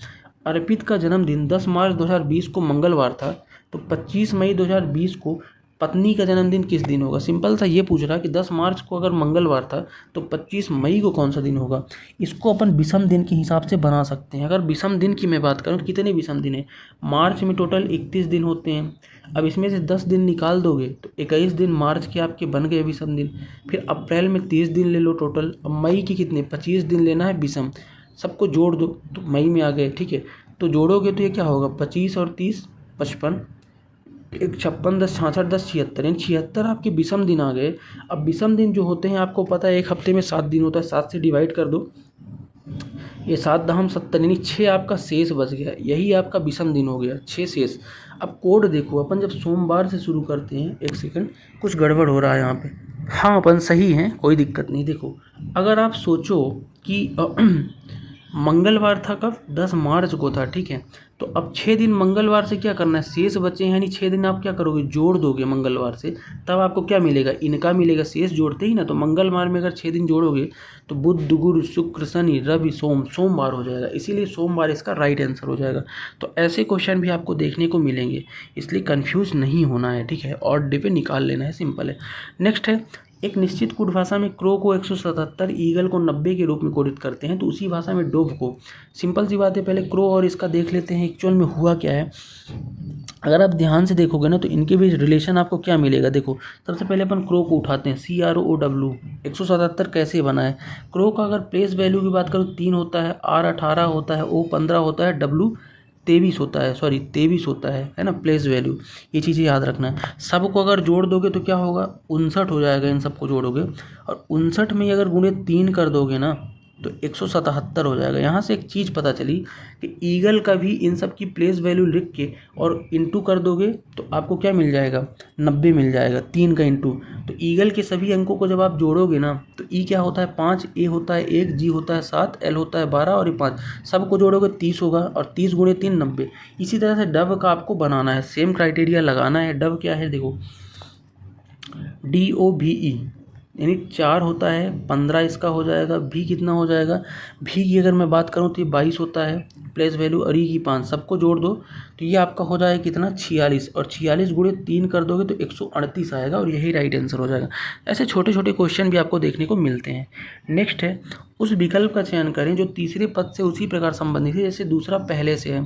अर्पित का जन्मदिन 10 मार्च 2020 को मंगलवार था, तो 25 मई 2020 को पत्नी का जन्मदिन किस दिन होगा। सिंपल सा ये पूछ रहा है कि 10 मार्च को अगर मंगलवार था तो 25 मई को कौन सा दिन होगा। इसको अपन विषम दिन के हिसाब से बना सकते हैं। अगर विषम दिन की मैं बात करूँ तो कितने विषम दिन है, मार्च में टोटल 31 दिन होते हैं। अब इसमें से 10 दिन निकाल दोगे तो 21 दिन मार्च के आपके बन गए विषम दिन। फिर अप्रैल में 30 दिन ले लो टोटल। अब मई के कितने, 25 दिन लेना है विषम, सबको जोड़ दो तो मई में आ गए, ठीक है। तो जोड़ोगे तो ये क्या होगा, 25 और 30 55, 1 56 10 66 10 76, यानी 76 आपके विषम दिन आ गए। अब विषम दिन जो होते हैं आपको पता है एक हफ्ते में 7 दिन होता है, 7 से डिवाइड कर दो, ये 7 दहम 70, यानी 6 आपका शेष बच गया, यही आपका विषम दिन हो गया, 6 शेष। अब कोड देखो, अपन जब सोमवार से शुरू करते हैं, एक सेकंड कुछ गड़बड़ हो रहा है यहाँ पे, हाँ अपन सही हैं, कोई दिक्कत नहीं। देखो अगर आप सोचो कि मंगलवार था कब, 10 मार्च को था, ठीक है, तो अब 6 दिन मंगलवार से क्या करना है, शेष बचे हैं, यानी 6 दिन आप क्या करोगे, जोड़ दोगे मंगलवार से, तब आपको क्या मिलेगा, इनका मिलेगा, शेष जोड़ते ही ना। तो मंगलवार में अगर 6 दिन जोड़ोगे तो बुध गुरु शुक्र शनि रवि सोम, सोमवार हो जाएगा, इसीलिए सोमवार इसका राइट आंसर हो जाएगा। तो ऐसे क्वेश्चन भी आपको देखने को मिलेंगे, इसलिए कन्फ्यूज नहीं होना है, ठीक है, और डे पे निकाल लेना है, सिंपल है। नेक्स्ट है, एक निश्चित कोड भाषा में क्रो को 177, ईगल को 90 के रूप में कोडित करते हैं, तो उसी भाषा में डोव को, सिंपल सी बात है, पहले क्रो और इसका देख लेते हैं एक्चुअल में हुआ क्या है। अगर आप ध्यान से देखोगे ना तो इनके बीच रिलेशन आपको क्या मिलेगा। देखो सबसे पहले अपन क्रो को उठाते हैं, CROW, 177 कैसे बना है। क्रो का अगर प्लेस वैल्यू की बात करूँ 3 होता है, R 18 होता है, O 15 होता है, W 23 होता है, सॉरी 23 होता है ना प्लेस वैल्यू। ये चीज़ें याद रखना है। सबको अगर जोड़ दोगे तो क्या होगा, 59 हो जाएगा, इन सबको जोड़ोगे और 59 में अगर गुणे 3 कर दोगे ना तो 177 हो जाएगा। यहाँ से एक चीज़ पता चली कि ईगल का भी इन सब की प्लेस वैल्यू लिख के और इंटू कर दोगे तो आपको क्या मिल जाएगा, 90 मिल जाएगा, 3 का इंटू। तो ईगल के सभी अंकों को जब आप जोड़ोगे ना तो ई क्या होता है 5, ए होता है 1, जी होता है 7, एल होता है 12 और ये 5, सबको जोड़ोगे 30 होगा और 30 गुणे 3 90। इसी तरह से डब का आपको बनाना है, सेम क्राइटेरिया लगाना है। डब क्या है देखो, DOVE यानी 4 होता है, 15 इसका हो जाएगा। भी कितना हो जाएगा, भी की अगर मैं बात करूँ तो ये 22 होता है प्लेस वैल्यू, और ई की 5, सबको जोड़ दो तो ये आपका हो जाएगा कितना 46, और 46 गुणे 3 कर दोगे तो 138 आएगा और यही राइट आंसर हो जाएगा। ऐसे छोटे छोटे क्वेश्चन भी आपको देखने को मिलते हैं। नेक्स्ट है, उस विकल्प का चयन करें जो तीसरे पद से उसी प्रकार संबंधित है जैसे दूसरा पहले से है।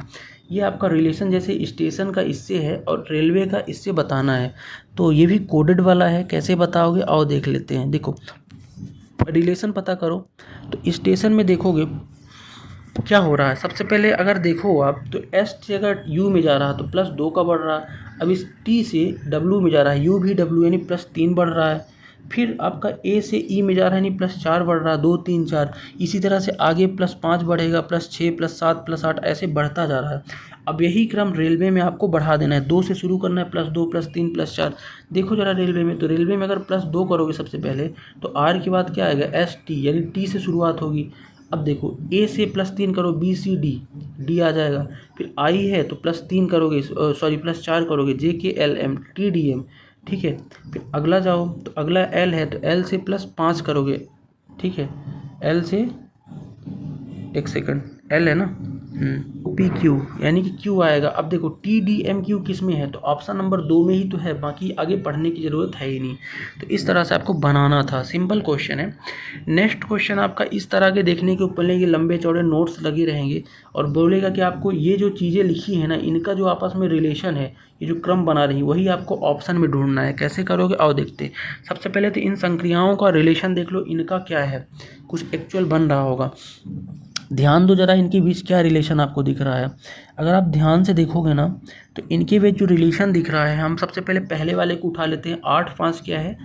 ये आपका रिलेशन जैसे स्टेशन का इससे है और रेलवे का इससे बताना है, तो ये भी कोडेड वाला है। कैसे बताओगे आओ देख लेते हैं। देखो रिलेशन पता करो, तो स्टेशन में देखोगे क्या हो रहा है। सबसे पहले अगर देखो आप तो एस से अगर यू में जा रहा है तो +2 का बढ़ रहा है। अब इस टी से डब्ल्यू में जा रहा है, यू भी डब्ल्यू यानी +3 बढ़ रहा है। फिर आपका ए से ई में जा रहा है यानी +4 बढ़ रहा है, 2 3 4। इसी तरह से आगे +5 बढ़ेगा, +6 +7 +8 ऐसे बढ़ता जा रहा है। अब यही क्रम रेलवे में आपको बढ़ा देना है, 2 से शुरू करना है, +2 +3 +4। देखो जरा रेलवे में, तो रेलवे में अगर +2 करोगे सबसे पहले तो आर के बाद क्या आएगा ST यानी टी से शुरुआत होगी। अब देखो ए से +3 करो, BCD डी आ जाएगा। फिर आई है तो +3 करोगे, सॉरी +4 करोगे, JKLM TDM, ठीक है। फिर अगला जाओ तो अगला एल है तो एल से +5 करोगे, ठीक है। एल से, एक सेकंड, एल है ना, PQ यानी कि Q आएगा। अब देखो TDMQ किस में है, तो ऑप्शन नंबर 2 में ही तो है, बाकी आगे पढ़ने की ज़रूरत है ही नहीं। तो इस तरह से आपको बनाना था, सिंपल क्वेश्चन है। नेक्स्ट क्वेश्चन आपका इस तरह के देखने के ऊपर लेंगे, लंबे चौड़े नोट्स लगे रहेंगे और बोलेगा कि आपको ये जो चीज़ें लिखी है ना इनका जो आपस में रिलेशन है, ये जो क्रम बना रही वही आपको ऑप्शन में ढूंढना है। कैसे करोगे आओ देखते हैं। सबसे पहले तो इन संक्रियाओं का रिलेशन देख लो, इनका क्या है, कुछ एक्चुअल बन रहा होगा। ध्यान दो जरा, इनके बीच क्या रिलेशन आपको दिख रहा है। अगर आप ध्यान से देखोगे ना तो इनके बीच जो रिलेशन दिख रहा है, हम सबसे पहले पहले वाले को उठा लेते हैं। 8 5 क्या है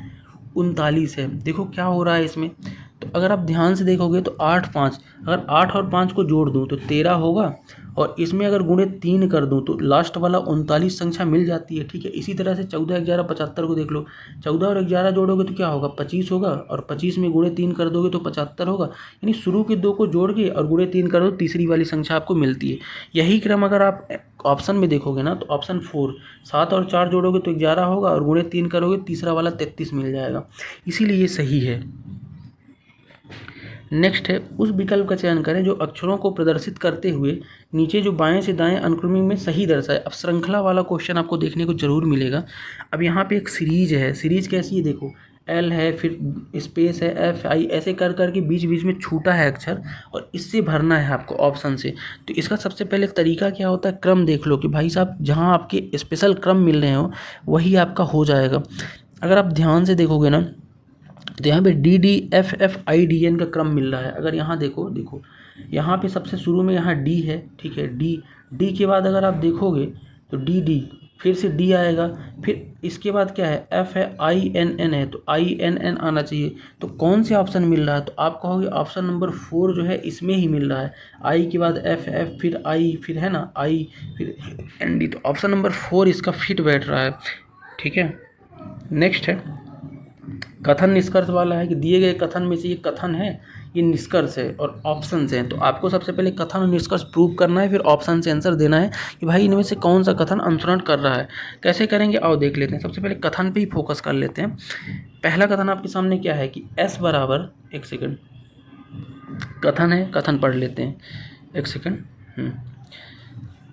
39 है। देखो क्या हो रहा है इसमें, तो अगर आप ध्यान से देखोगे तो 8 5, अगर 8 और 5 को जोड़ दूँ तो 13 होगा, और इसमें अगर गुणे 3 कर दूँ तो लास्ट वाला 39 संख्या मिल जाती है, ठीक है। इसी तरह से 14 11 75 को देख लो, 14 और 11 जोड़ोगे तो क्या होगा 25 होगा, और 25 में गुणे 3 कर दोगे तो 75 होगा। यानी शुरू के 2 को जोड़ के और गुणे 3 करो, तीसरी वाली संख्या आपको मिलती है। यही क्रम अगर आप ऑप्शन में देखोगे ना तो ऑप्शन 4, 7 और 4 जोड़ोगे तो 11 होगा और गुणे 3 करोगे तीसरा वाला 33 मिल जाएगा, इसीलिए ये सही है। नेक्स्ट है, उस विकल्प का चयन करें जो अक्षरों को प्रदर्शित करते हुए नीचे जो बाएं से दाएं अनुक्रमिक में सही दर्शाए। अब श्रृंखला वाला क्वेश्चन आपको देखने को जरूर मिलेगा। अब यहाँ पे एक सीरीज है, सीरीज कैसी है देखो, एल है, फिर स्पेस है, एफ आई, ऐसे कर करके बीच बीच में छूटा है अक्षर और इससे भरना है आपको ऑप्शन से। तो इसका सबसे पहले तरीका क्या होता है, क्रम देख लो कि भाई साहब जहाँ आपके स्पेशल क्रम मिल रहे हो वही आपका हो जाएगा। अगर आप ध्यान से देखोगे ना तो यहाँ पे DDFFIDN का क्रम मिल रहा है। अगर यहाँ देखो यहाँ पे सबसे शुरू में यहाँ D है, ठीक है। D के बाद अगर आप देखोगे तो DD, फिर से D आएगा, फिर इसके बाद क्या है F है, INN है, तो INN आना चाहिए। तो कौन से ऑप्शन मिल रहा है, तो आप कहोगे ऑप्शन नंबर 4 जो है इसमें ही मिल रहा है। I के बाद F फिर I, फिर है ना I, फिर ND, तो ऑप्शन नंबर 4 इसका फिट बैठ रहा है, ठीक है। नेक्स्ट है कथन निष्कर्ष वाला है कि दिए गए कथन में से ये कथन है, ये निष्कर्ष है और ऑप्शन हैं। तो आपको सबसे पहले कथन और निष्कर्ष प्रूव करना है, फिर ऑप्शन से आंसर देना है कि भाई इनमें से कौन सा कथन अनुसरण कर रहा है। कैसे करेंगे आओ देख लेते हैं। सबसे पहले कथन पे ही फोकस कर लेते हैं। पहला कथन आपके सामने क्या है कि S बराबर, एक सेकंड, कथन है, कथन पढ़ लेते हैं, एक सेकंड।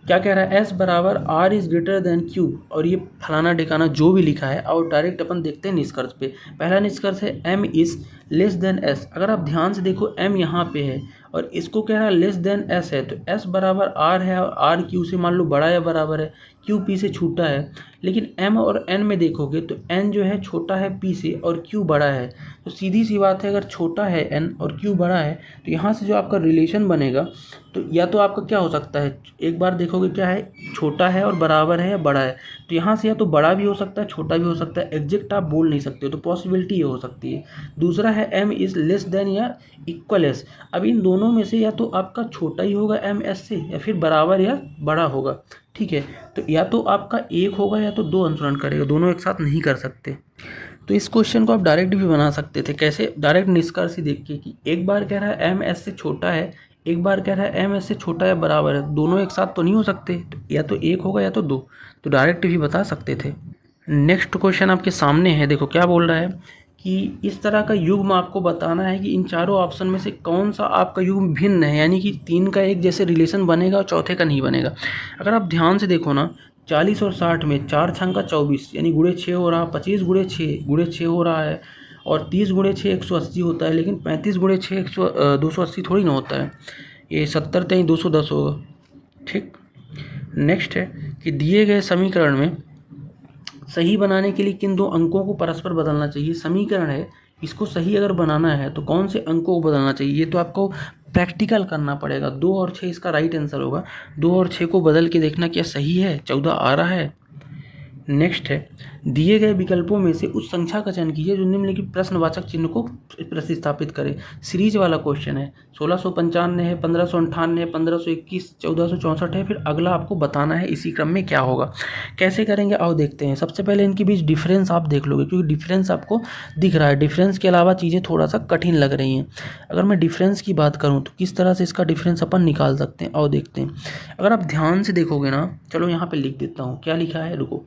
क्या कह रहा है, S बराबर R is greater than Q, और ये फलाना ठिकाना जो भी लिखा है। और डायरेक्ट अपन देखते हैं निष्कर्ष पे। पहला निष्कर्ष है M is less than S। अगर आप ध्यान से देखो M यहाँ पे है और इसको कह रहा है लेस देन S है, तो S बराबर R है और R Q से मान लो बड़ा या बराबर है, Q P से छोटा है। लेकिन M और N में देखोगे तो N जो है छोटा है P से और Q बड़ा है। तो सीधी सी बात है, अगर छोटा है n और q बड़ा है तो यहाँ से जो आपका रिलेशन बनेगा तो या तो आपका क्या हो सकता है, एक बार देखोगे क्या है, छोटा है और बराबर है या बड़ा है, तो यहाँ से या तो बड़ा भी हो सकता है छोटा भी हो सकता है, एग्जैक्ट आप बोल नहीं सकते हो, तो पॉसिबिलिटी ये हो सकती है। दूसरा है m इज़ लेस देन या इक्वल एस। अब इन दोनों में से या तो आपका छोटा ही होगा m s से या फिर बराबर या बड़ा होगा, ठीक है। तो या तो आपका एक होगा या तो दो अनुसरण करेगा, दोनों एक साथ नहीं कर सकते। तो इस क्वेश्चन को आप डायरेक्ट भी बना सकते थे। कैसे? डायरेक्ट निष्कर्ष ही देखिए कि एक बार कह रहा है m s से छोटा है, एक बार कह रहा है m s से छोटा या बराबर है, दोनों एक साथ तो नहीं हो सकते, तो या तो एक होगा या तो दो, तो डायरेक्ट भी बता सकते थे। नेक्स्ट क्वेश्चन आपके सामने है, देखो क्या बोल रहा है कि इस तरह का युग्म आपको बताना है कि इन चारों ऑप्शन में से कौन सा आपका युग्म भिन्न है, यानी कि तीन का एक जैसे रिलेशन बनेगा और चौथे का नहीं बनेगा। अगर आप ध्यान से देखो ना, 40 और 60 में 4 छंग का 24 यानी गुणे 6 हो रहा, 25 गुणे 6 हो रहा है, और 30 गुणे 6 180 होता है, लेकिन 35 गुणे 6 280 थोड़ी ना होता है, ये 70 तई 210 होगा, ठीक। नेक्स्ट है कि दिए गए समीकरण में सही बनाने के लिए किन दो अंकों को परस्पर बदलना चाहिए। समीकरण है, इसको सही अगर बनाना है तो कौन से अंकों को बदलना चाहिए, ये तो आपको प्रैक्टिकल करना पड़ेगा। 2 और 6 इसका राइट आंसर होगा। 2 और 6 को बदल के देखना क्या सही है, 14 आ रहा है। नेक्स्ट है, दिए गए विकल्पों में से उस संख्या का चयन कीजिए जो निम्नलिखित प्रश्नवाचक चिन्ह को प्रतिस्थापित करे। सीरीज वाला क्वेश्चन है, 1695 है, 1598 है, 1521, 1464 है, फिर अगला आपको बताना है इसी क्रम में क्या होगा। कैसे करेंगे आओ देखते हैं। सबसे पहले इनके बीच डिफरेंस आप देख लोगे, क्योंकि डिफरेंस आपको दिख रहा है, डिफरेंस के अलावा चीज़ें थोड़ा सा कठिन लग रही हैं। अगर मैं डिफरेंस की बात करूँ तो किस तरह से इसका डिफरेंस अपन निकाल सकते हैं, आओ देखते हैं। अगर आप ध्यान से देखोगे ना, चलो यहाँ पे लिख देता हूँ, क्या लिखा है, रुको,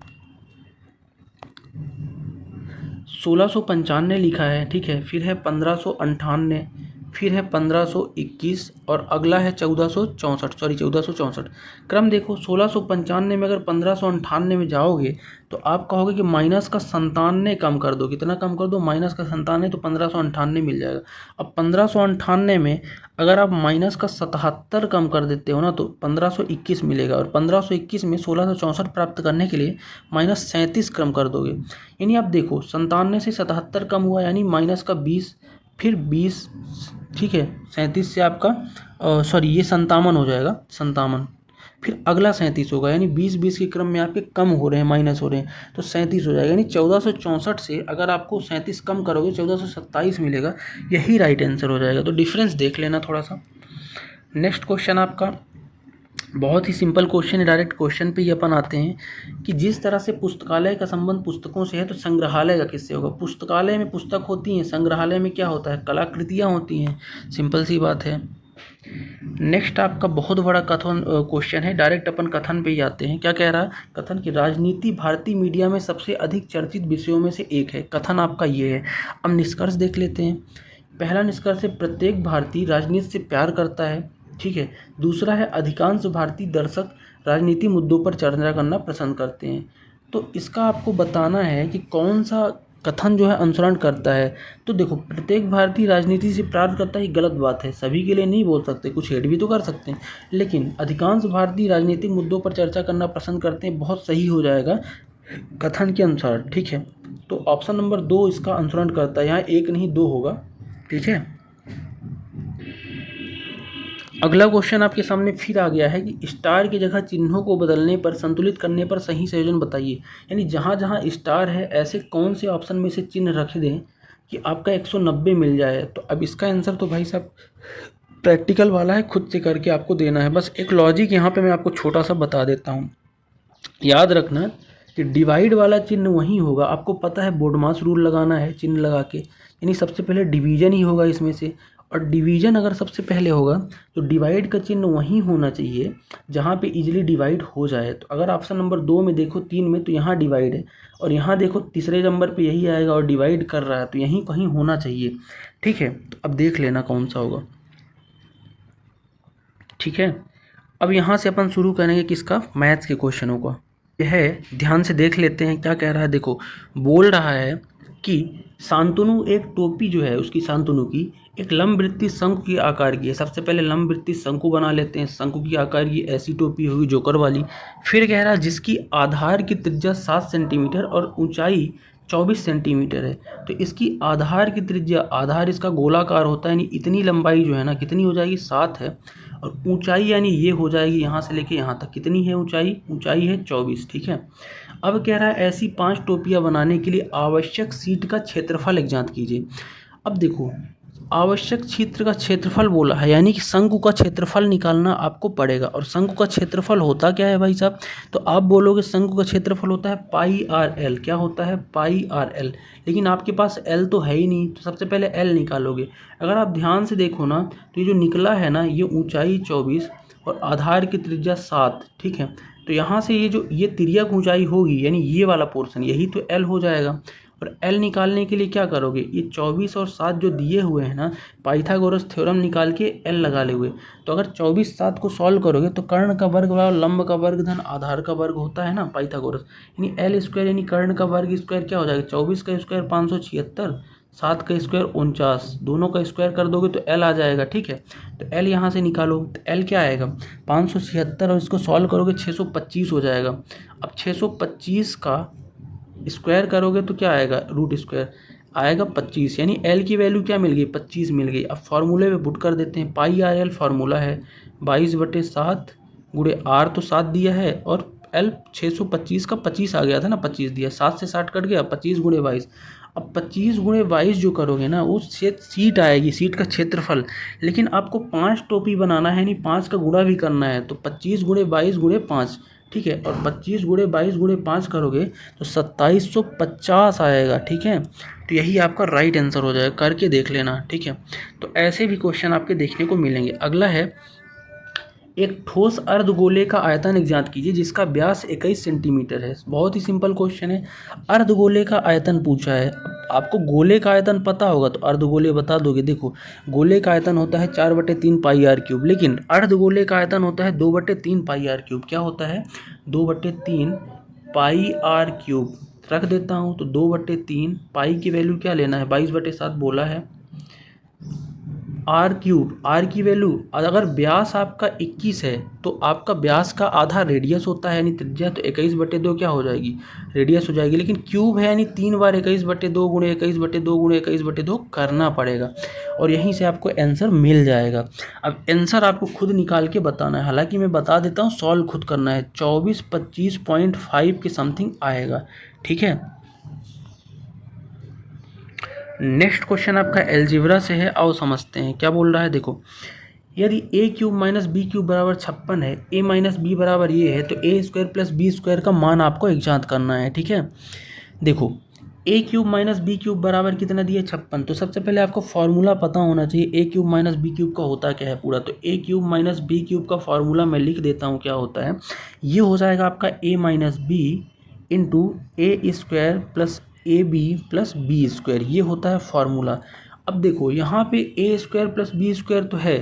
1695 लिखा है, ठीक है, फिर है 1598, फिर है 1521 और अगला है 1464। क्रम देखो, 1695 में अगर 1598 में जाओगे तो आप कहोगे कि माइनस का 97 कम कर दो, कितना कम कर दो, माइनस का 97, तो 1598 मिल जाएगा। अब 1598 में अगर आप माइनस का 77 कम कर देते हो ना तो 1521 मिलेगा, और 1521 में 1664 प्राप्त करने के लिए माइनस 37 कम कर दोगे। यानी आप देखो 97 से 77 कम हुआ यानी माइनस का 20, फिर 20, ठीक है, 37 से आपका सॉरी ये 57 हो जाएगा, 57, फिर अगला 37 होगा, यानी 20 के क्रम में आपके कम हो रहे हैं, माइनस हो रहे हैं, तो 37 हो जाएगा। यानी 1464 से अगर आपको 37 कम करोगे 1427 मिलेगा, यही राइट आंसर हो जाएगा। तो डिफरेंस देख लेना थोड़ा सा। नेक्स्ट क्वेश्चन आपका बहुत ही सिंपल क्वेश्चन है, डायरेक्ट क्वेश्चन पे ही अपन आते हैं कि जिस तरह से पुस्तकालय का संबंध पुस्तकों से है तो संग्रहालय का किससे होगा। पुस्तकालय में पुस्तक होती हैं, संग्रहालय में क्या होता है, कलाकृतियाँ होती हैं, सिंपल सी बात है। नेक्स्ट आपका बहुत बड़ा कथन क्वेश्चन है, डायरेक्ट अपन कथन पे ही आते हैं। क्या कह रहा है कथन की, राजनीति भारतीय मीडिया में सबसे अधिक चर्चित विषयों में से एक है। कथन आपका ये है। अब निष्कर्ष देख लेते हैं। पहला निष्कर्ष है, प्रत्येक भारतीय राजनीति से प्यार करता है, ठीक है। दूसरा है, अधिकांश भारतीय दर्शक राजनीति मुद्दों पर चर्चा करना पसंद करते हैं। तो इसका आपको बताना है कि कौन सा कथन जो है अनुसरण करता है। तो देखो, प्रत्येक भारतीय राजनीति से प्यार करता है, ये गलत बात है, सभी के लिए नहीं बोल सकते, कुछ हेड भी तो कर सकते हैं, लेकिन अधिकांश भारतीय राजनीतिक मुद्दों पर चर्चा करना पसंद करते हैं, बहुत सही हो जाएगा कथन के अनुसार, ठीक है। तो ऑप्शन नंबर 2 इसका अनुसरण करता है, यहाँ एक नहीं दो होगा, ठीक है। अगला क्वेश्चन आपके सामने फिर आ गया है कि स्टार की जगह चिन्हों को बदलने पर, संतुलित करने पर सही संयोजन बताइए। यानी जहाँ जहाँ स्टार है ऐसे कौन से ऑप्शन में से चिन्ह रख दें कि आपका 190 मिल जाए। तो अब इसका आंसर तो भाई साहब प्रैक्टिकल वाला है, खुद से करके आपको देना है। बस एक लॉजिक यहाँ पे मैं आपको छोटा सा बता देता हूँ। याद रखना कि डिवाइड वाला चिन्ह वहीं होगा, आपको पता है बोर्डमास रूल लगाना है चिन्ह लगा के, यानी सबसे पहले डिवीजन ही होगा इसमें से, और डिवीजन अगर सबसे पहले होगा तो डिवाइड का चिन्ह वहीं होना चाहिए जहाँ पे इजीली डिवाइड हो जाए। तो अगर ऑप्शन नंबर 2 में देखो 3 में तो यहाँ डिवाइड है, और यहाँ देखो तीसरे नंबर पे यही आएगा और डिवाइड कर रहा है, तो यहीं कहीं होना चाहिए, ठीक है। तो अब देख लेना कौन सा होगा, ठीक है। अब यहाँ से अपन शुरू करेंगे किसका, मैथ्स के क्वेश्चनों का। यह ध्यान से देख लेते हैं क्या कह रहा है। देखो, बोल रहा है कि शांतनु एक टोपी जो है उसकी, शांतनु की एक लंबवृत्तीय शंकु के आकार की है। सबसे पहले लंबवृत्तीय शंकु बना लेते हैं, शंकु की आकार की ऐसी टोपी होगी जोकर वाली। फिर कह रहा है जिसकी आधार की त्रिज्या 7 सेंटीमीटर और ऊंचाई 24 सेंटीमीटर है। तो इसकी आधार की त्रिज्या, आधार इसका गोलाकार होता है, यानी इतनी लंबाई जो है ना कितनी हो जाएगी 7 है, और ऊंचाई यानी ये हो जाएगी यहाँ से लेके यहाँ तक, कितनी है ऊंचाई, ऊंचाई है 24। ठीक है, अब कह रहा है ऐसी 5 टोपियाँ बनाने के लिए आवश्यक शीट का क्षेत्रफल ज्ञात कीजिए। अब देखो आवश्यक क्षेत्र का क्षेत्रफल बोला है, यानी कि शंकु का क्षेत्रफल निकालना आपको पड़ेगा। और शंकु का क्षेत्रफल होता क्या है भाई साहब, तो आप बोलोगे शंकु का क्षेत्रफल होता है पाई आर एल। क्या होता है, पाई आर एल। लेकिन आपके पास एल तो है ही नहीं, तो सबसे पहले एल निकालोगे। अगर आप ध्यान से देखो ना तो ये जो निकला है ना, ये ऊंचाई 24 और आधार की त्रिज्या 7। ठीक है, तो यहाँ से ये तिर्यक ऊंचाई होगी, यानी ये वाला पोर्शन, यही तो एल हो जाएगा। और एल निकालने के लिए क्या करोगे, ये 24 और 7 जो दिए हुए हैं ना, पाइथागोरस थ्योरम निकाल के एल लगा ले हुए। तो अगर 24 7 को सॉल्व करोगे तो कर्ण का वर्ग बराबर लंब का वर्ग धन आधार का वर्ग होता है ना पाइथागोरस, यानी एल स्क्वायर यानी कर्ण का वर्ग स्क्वायर क्या हो जाएगा, 24 का स्क्वायर 576, 7 का स्क्वायर 49, दोनों का स्क्वायर कर दोगे तो एल आ जाएगा। ठीक है, तो एल यहाँ से निकालो, तो एल क्या आएगा 576, और इसको सॉल्व करोगे 625 हो जाएगा। अब 625 का स्क्वायर करोगे तो क्या आएगा, रूट स्क्वायर आएगा 25, यानी एल की वैल्यू क्या मिल गई, 25 मिल गई। अब फॉर्मूले में पुट कर देते हैं, पाई आर एल फार्मूला है 22/7 गुणे आर तो 7 दिया है, और एल 625 का 25 आ गया था ना, 25 दिया, 7 से 60 कट गया, 25 गुणे 22। अब 25 गुणे 22 जो करोगे ना, वो सीट आएगी, सीट का क्षेत्रफल। लेकिन आपको 5 टोपी बनाना है, यानी 5 का गुणा भी करना है, तो 25 गुणे 22 गुणे 5। ठीक है, और 25 गुणे 22 गुणे 5 करोगे तो 2750 आएगा। ठीक है, तो यही आपका राइट आंसर हो जाएगा, करके देख लेना। ठीक है, तो ऐसे भी क्वेश्चन आपके देखने को मिलेंगे। अगला है, एक ठोस अर्धगोले का आयतन ज्ञात कीजिए जिसका व्यास 21 सेंटीमीटर है। बहुत ही सिंपल क्वेश्चन है, अर्धगोले का आयतन पूछा है। आपको गोले का आयतन पता होगा तो अर्धगोले बता दोगे। देखो गोले का आयतन होता है 4/3 पाई आर क्यूब, लेकिन अर्धगोले का आयतन होता है 2/3 पाई आर क्यूब। क्या होता है, 2/3 पाई आर क्यूब। रख देता हूँ, तो 2/3 पाई की वैल्यू क्या लेना है, 22/7 बोला है, आर क्यूब, आर की वैल्यू, अगर व्यास आपका 21 है तो आपका व्यास का आधा रेडियस होता है, यानी त्रिज्या, तो 21/2 क्या हो जाएगी, रेडियस हो जाएगी। लेकिन क्यूब है, यानी 3 बार 21/2 गुणे 21/2 गुणे 21/2 करना पड़ेगा, और यहीं से आपको आंसर मिल जाएगा। अब आंसर आपको खुद निकाल के बताना है, हालांकि मैं बता देता हूँ, सॉल्व खुद करना है। 2425.5 के समथिंग आएगा। ठीक है, नेक्स्ट क्वेश्चन आपका एलजिब्रा से है, आओ समझते हैं क्या बोल रहा है। देखो, यदि a cube minus B cube बराबर 56 है, a माइनस बी बराबर ये है, तो a square plus B square का मान आपको ज्ञात करना है। ठीक है, देखो a cube minus B cube बराबर कितना दिया, 56। तो सबसे पहले आपको फार्मूला पता होना चाहिए a cube minus B cube का होता क्या है पूरा। तो a cube minus B cube का फार्मूला मैं लिख देता हूँ, क्या होता है, ये हो जाएगा आपका a minus B into A square plus A B plus B square, ये होता है फार्मूला। अब देखो यहाँ पे A square plus B square तो है,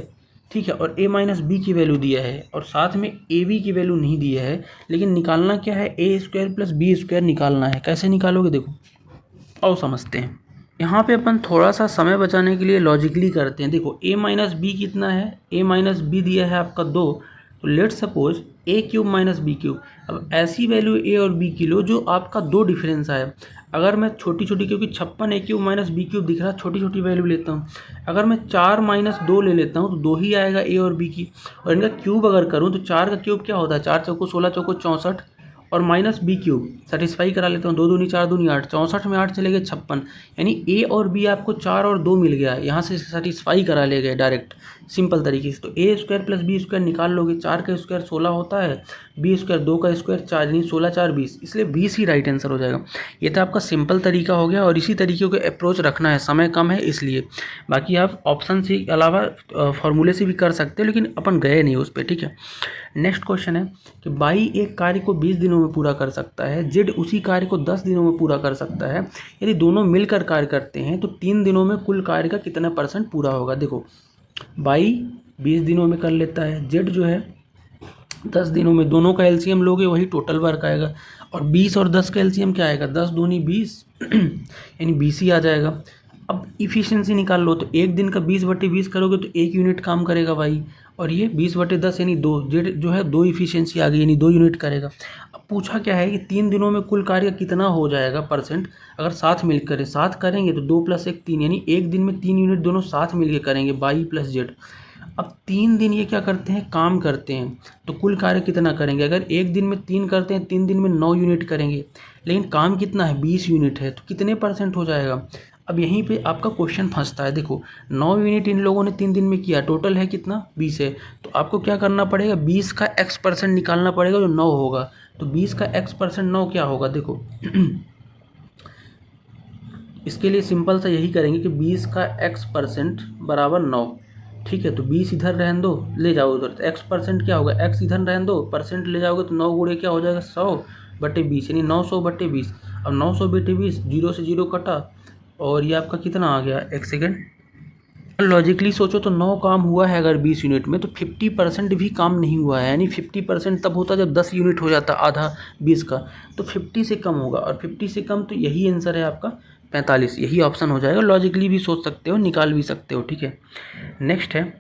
ठीक है, और ए माइनस बी की वैल्यू दिया है, और साथ में ए बी की वैल्यू नहीं दिया है, लेकिन निकालना क्या है, ए स्क्वायर प्लस बी स्क्वायर निकालना है। कैसे निकालोगे, देखो आओ समझते हैं। यहाँ पे अपन थोड़ा सा समय बचाने के लिए लॉजिकली करते हैं। देखो ए माइनस बी कितना है, ए माइनस बी दिया है आपका 2, तो लेट सपोज ए क्यूब माइनस बी क्यूब। अब ऐसी वैल्यू ए और बी की लो जो आपका 2 डिफरेंस आए। अगर मैं छोटी छोटी, क्योंकि 56 ए क्यूब माइनस बी क्यूब दिख रहा है, छोटी छोटी वैल्यू लेता हूँ। अगर मैं 4 माइनस 2 ले लेता हूँ तो 2 ही आएगा ए और बी की, और इनका क्यूब अगर करूँ तो 4 का क्यूब क्या होता है, 4 चौको 16 चौको 64, और माइनस बी क्यूब सेटिस्फाई करा लेता हूँ, 2 दूनी 4 दूनी 8, 64 में 8 चले गए 56, यानी ए और बी आपको 4 और 2 मिल गया, यहाँ से सेटिस्फाई करा ले गए डायरेक्ट सिंपल तरीके से। तो ए स्क्वायर प्लस बी स्क्वायर निकाल लोगे, 4 का स्क्वायर 16 होता है, बी स्क्वायर 2 का स्क्वायर 4, यानी 16 4 20, इसलिए 20 ही राइट आंसर हो जाएगा। ये तो आपका सिंपल तरीका हो गया, और इसी तरीके को अप्रोच रखना है, समय कम है इसलिए। बाकी आप ऑप्शन से अलावा फॉर्मूले से भी कर सकते हो, लेकिन अपन गए नहीं उस पर। ठीक है, नेक्स्ट क्वेश्चन है कि बाई एक कार्य को 20 दिनों में पूरा कर सकता है, जेड उसी कार्य को 10 दिनों में पूरा कर सकता है। यदि दोनों मिलकर कार्य करते हैं तो 3 दिनों में कुल कार्य का कितना % पूरा होगा। देखो बाई 20 दिनों में कर लेता है, जेड जो है 10 दिनों में, दोनों का एलसीएम लोगे वही टोटल वर्क आएगा, और 20 और 10 का एलसीएम क्या आएगा, 10 दूनी 20 यानी 20 ही आ जाएगा। अब इफिशिएंसी निकाल लो, तो एक दिन का 20/20 करोगे तो 1 यूनिट काम करेगा भाई, और ये 20/10 यानी 2, जेड जो है 2 इफिशिएंसी आ गई, यानी 2 यूनिट करेगा। अब पूछा क्या है कि 3 दिनों में कुल कार्य कितना हो जाएगा परसेंट, अगर साथ मिल करें, साथ करेंगे तो 2 + 1 3, यानी एक दिन में 3 यूनिट दोनों साथ मिलके करेंगे, वाई प्लस जेड। अब 3 दिन ये क्या करते हैं, काम करते हैं, तो कुल कार्य कितना करेंगे, अगर एक दिन में 3 करते हैं, 3 दिन में 9 यूनिट करेंगे, लेकिन काम कितना है 20 यूनिट है, तो कितने परसेंट हो जाएगा। अब यहीं पे आपका क्वेश्चन फंसता है। देखो 9 यूनिट इन लोगों ने 3 दिन में किया, टोटल है कितना 20 है, तो आपको क्या करना पड़ेगा 20 का x% निकालना पड़ेगा जो 9 होगा। तो 20 का x% 9 क्या होगा, देखो इसके लिए सिंपल सा यही करेंगे कि 20 का x% बराबर 9। ठीक है, तो 20 इधर रहने दो, ले जाओ उधर, तो x% क्या होगा, x इधर रहने दो, परसेंट ले जाओगे तो 9 गुणे क्या हो जाएगा 100/20, यानी 900/20। अब 900/20, 0 से 0 कटा और ये आपका कितना आ गया, एक सेकेंड, लॉजिकली सोचो तो 9 काम हुआ है अगर 20 यूनिट में, तो 50% भी काम नहीं हुआ है, यानी 50% तब होता जब 10 यूनिट हो जाता आधा 20 का, तो 50 से कम होगा, और 50 से कम तो यही आंसर है आपका 45, यही ऑप्शन हो जाएगा। लॉजिकली भी सोच सकते हो, निकाल भी सकते हो। ठीक है, नेक्स्ट है,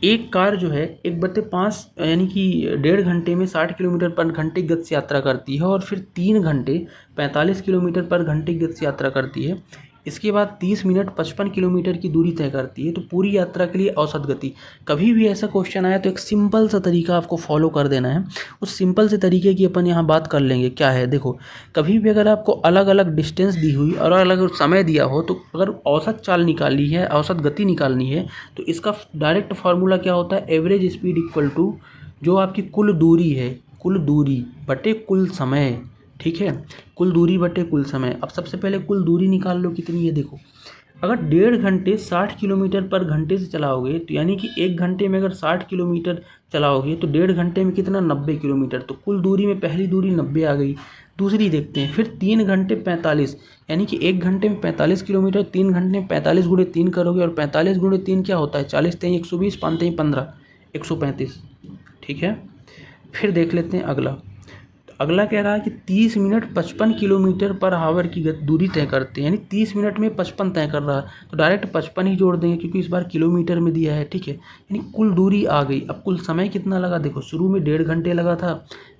एक कार जो है 1/5 यानी कि 1.5 घंटे में 60 किलोमीटर पर घंटे की गति से यात्रा करती है, और फिर 3 घंटे 45 किलोमीटर पर घंटे की गति से यात्रा करती है। इसके बाद 30 मिनट 55 किलोमीटर की दूरी तय करती है, तो पूरी यात्रा के लिए औसत गति। कभी भी ऐसा क्वेश्चन आया तो एक सिंपल सा तरीका आपको फॉलो कर देना है। उस सिंपल से तरीके की अपन यहाँ बात कर लेंगे। क्या है, देखो कभी भी अगर आपको अलग अलग डिस्टेंस दी हुई और अलग अलग समय दिया हो, तो अगर औसत चाल निकालनी है, औसत गति निकालनी है, तो इसका डायरेक्ट फार्मूला क्या होता है, एवरेज स्पीड इक्वल टू जो आपकी कुल दूरी है, कुल दूरी बटे कुल समय। ठीक है, कुल दूरी बटे कुल समय। अब सबसे पहले कुल दूरी निकाल लो कितनी है। देखो अगर 1.5 घंटे 60 किलोमीटर पर घंटे से चलाओगे, तो यानी कि 1 घंटे में अगर 60 किलोमीटर चलाओगे तो 1.5 घंटे में कितना 90 किलोमीटर, तो कुल दूरी में पहली दूरी 90 आ गई। दूसरी देखते हैं, फिर 3 घंटे 45, यानी कि 1 घंटे में 45 किलोमीटर, 3 घंटे में 45 गुणे 3 करोगे, और 45 गुणे 3 क्या होता है, 40 3 120, 5 3 15, 135। ठीक है, फिर देख लेते हैं अगला। अगला कह रहा है कि 30 मिनट 55 किलोमीटर पर आवर की दूरी तय करते हैं, यानी 30 मिनट में 55 तय कर रहा है, तो डायरेक्ट 55 ही जोड़ देंगे क्योंकि इस बार किलोमीटर में दिया है। ठीक है, यानी कुल दूरी आ गई। अब कुल समय कितना लगा, देखो शुरू में 1.5 घंटे लगा था,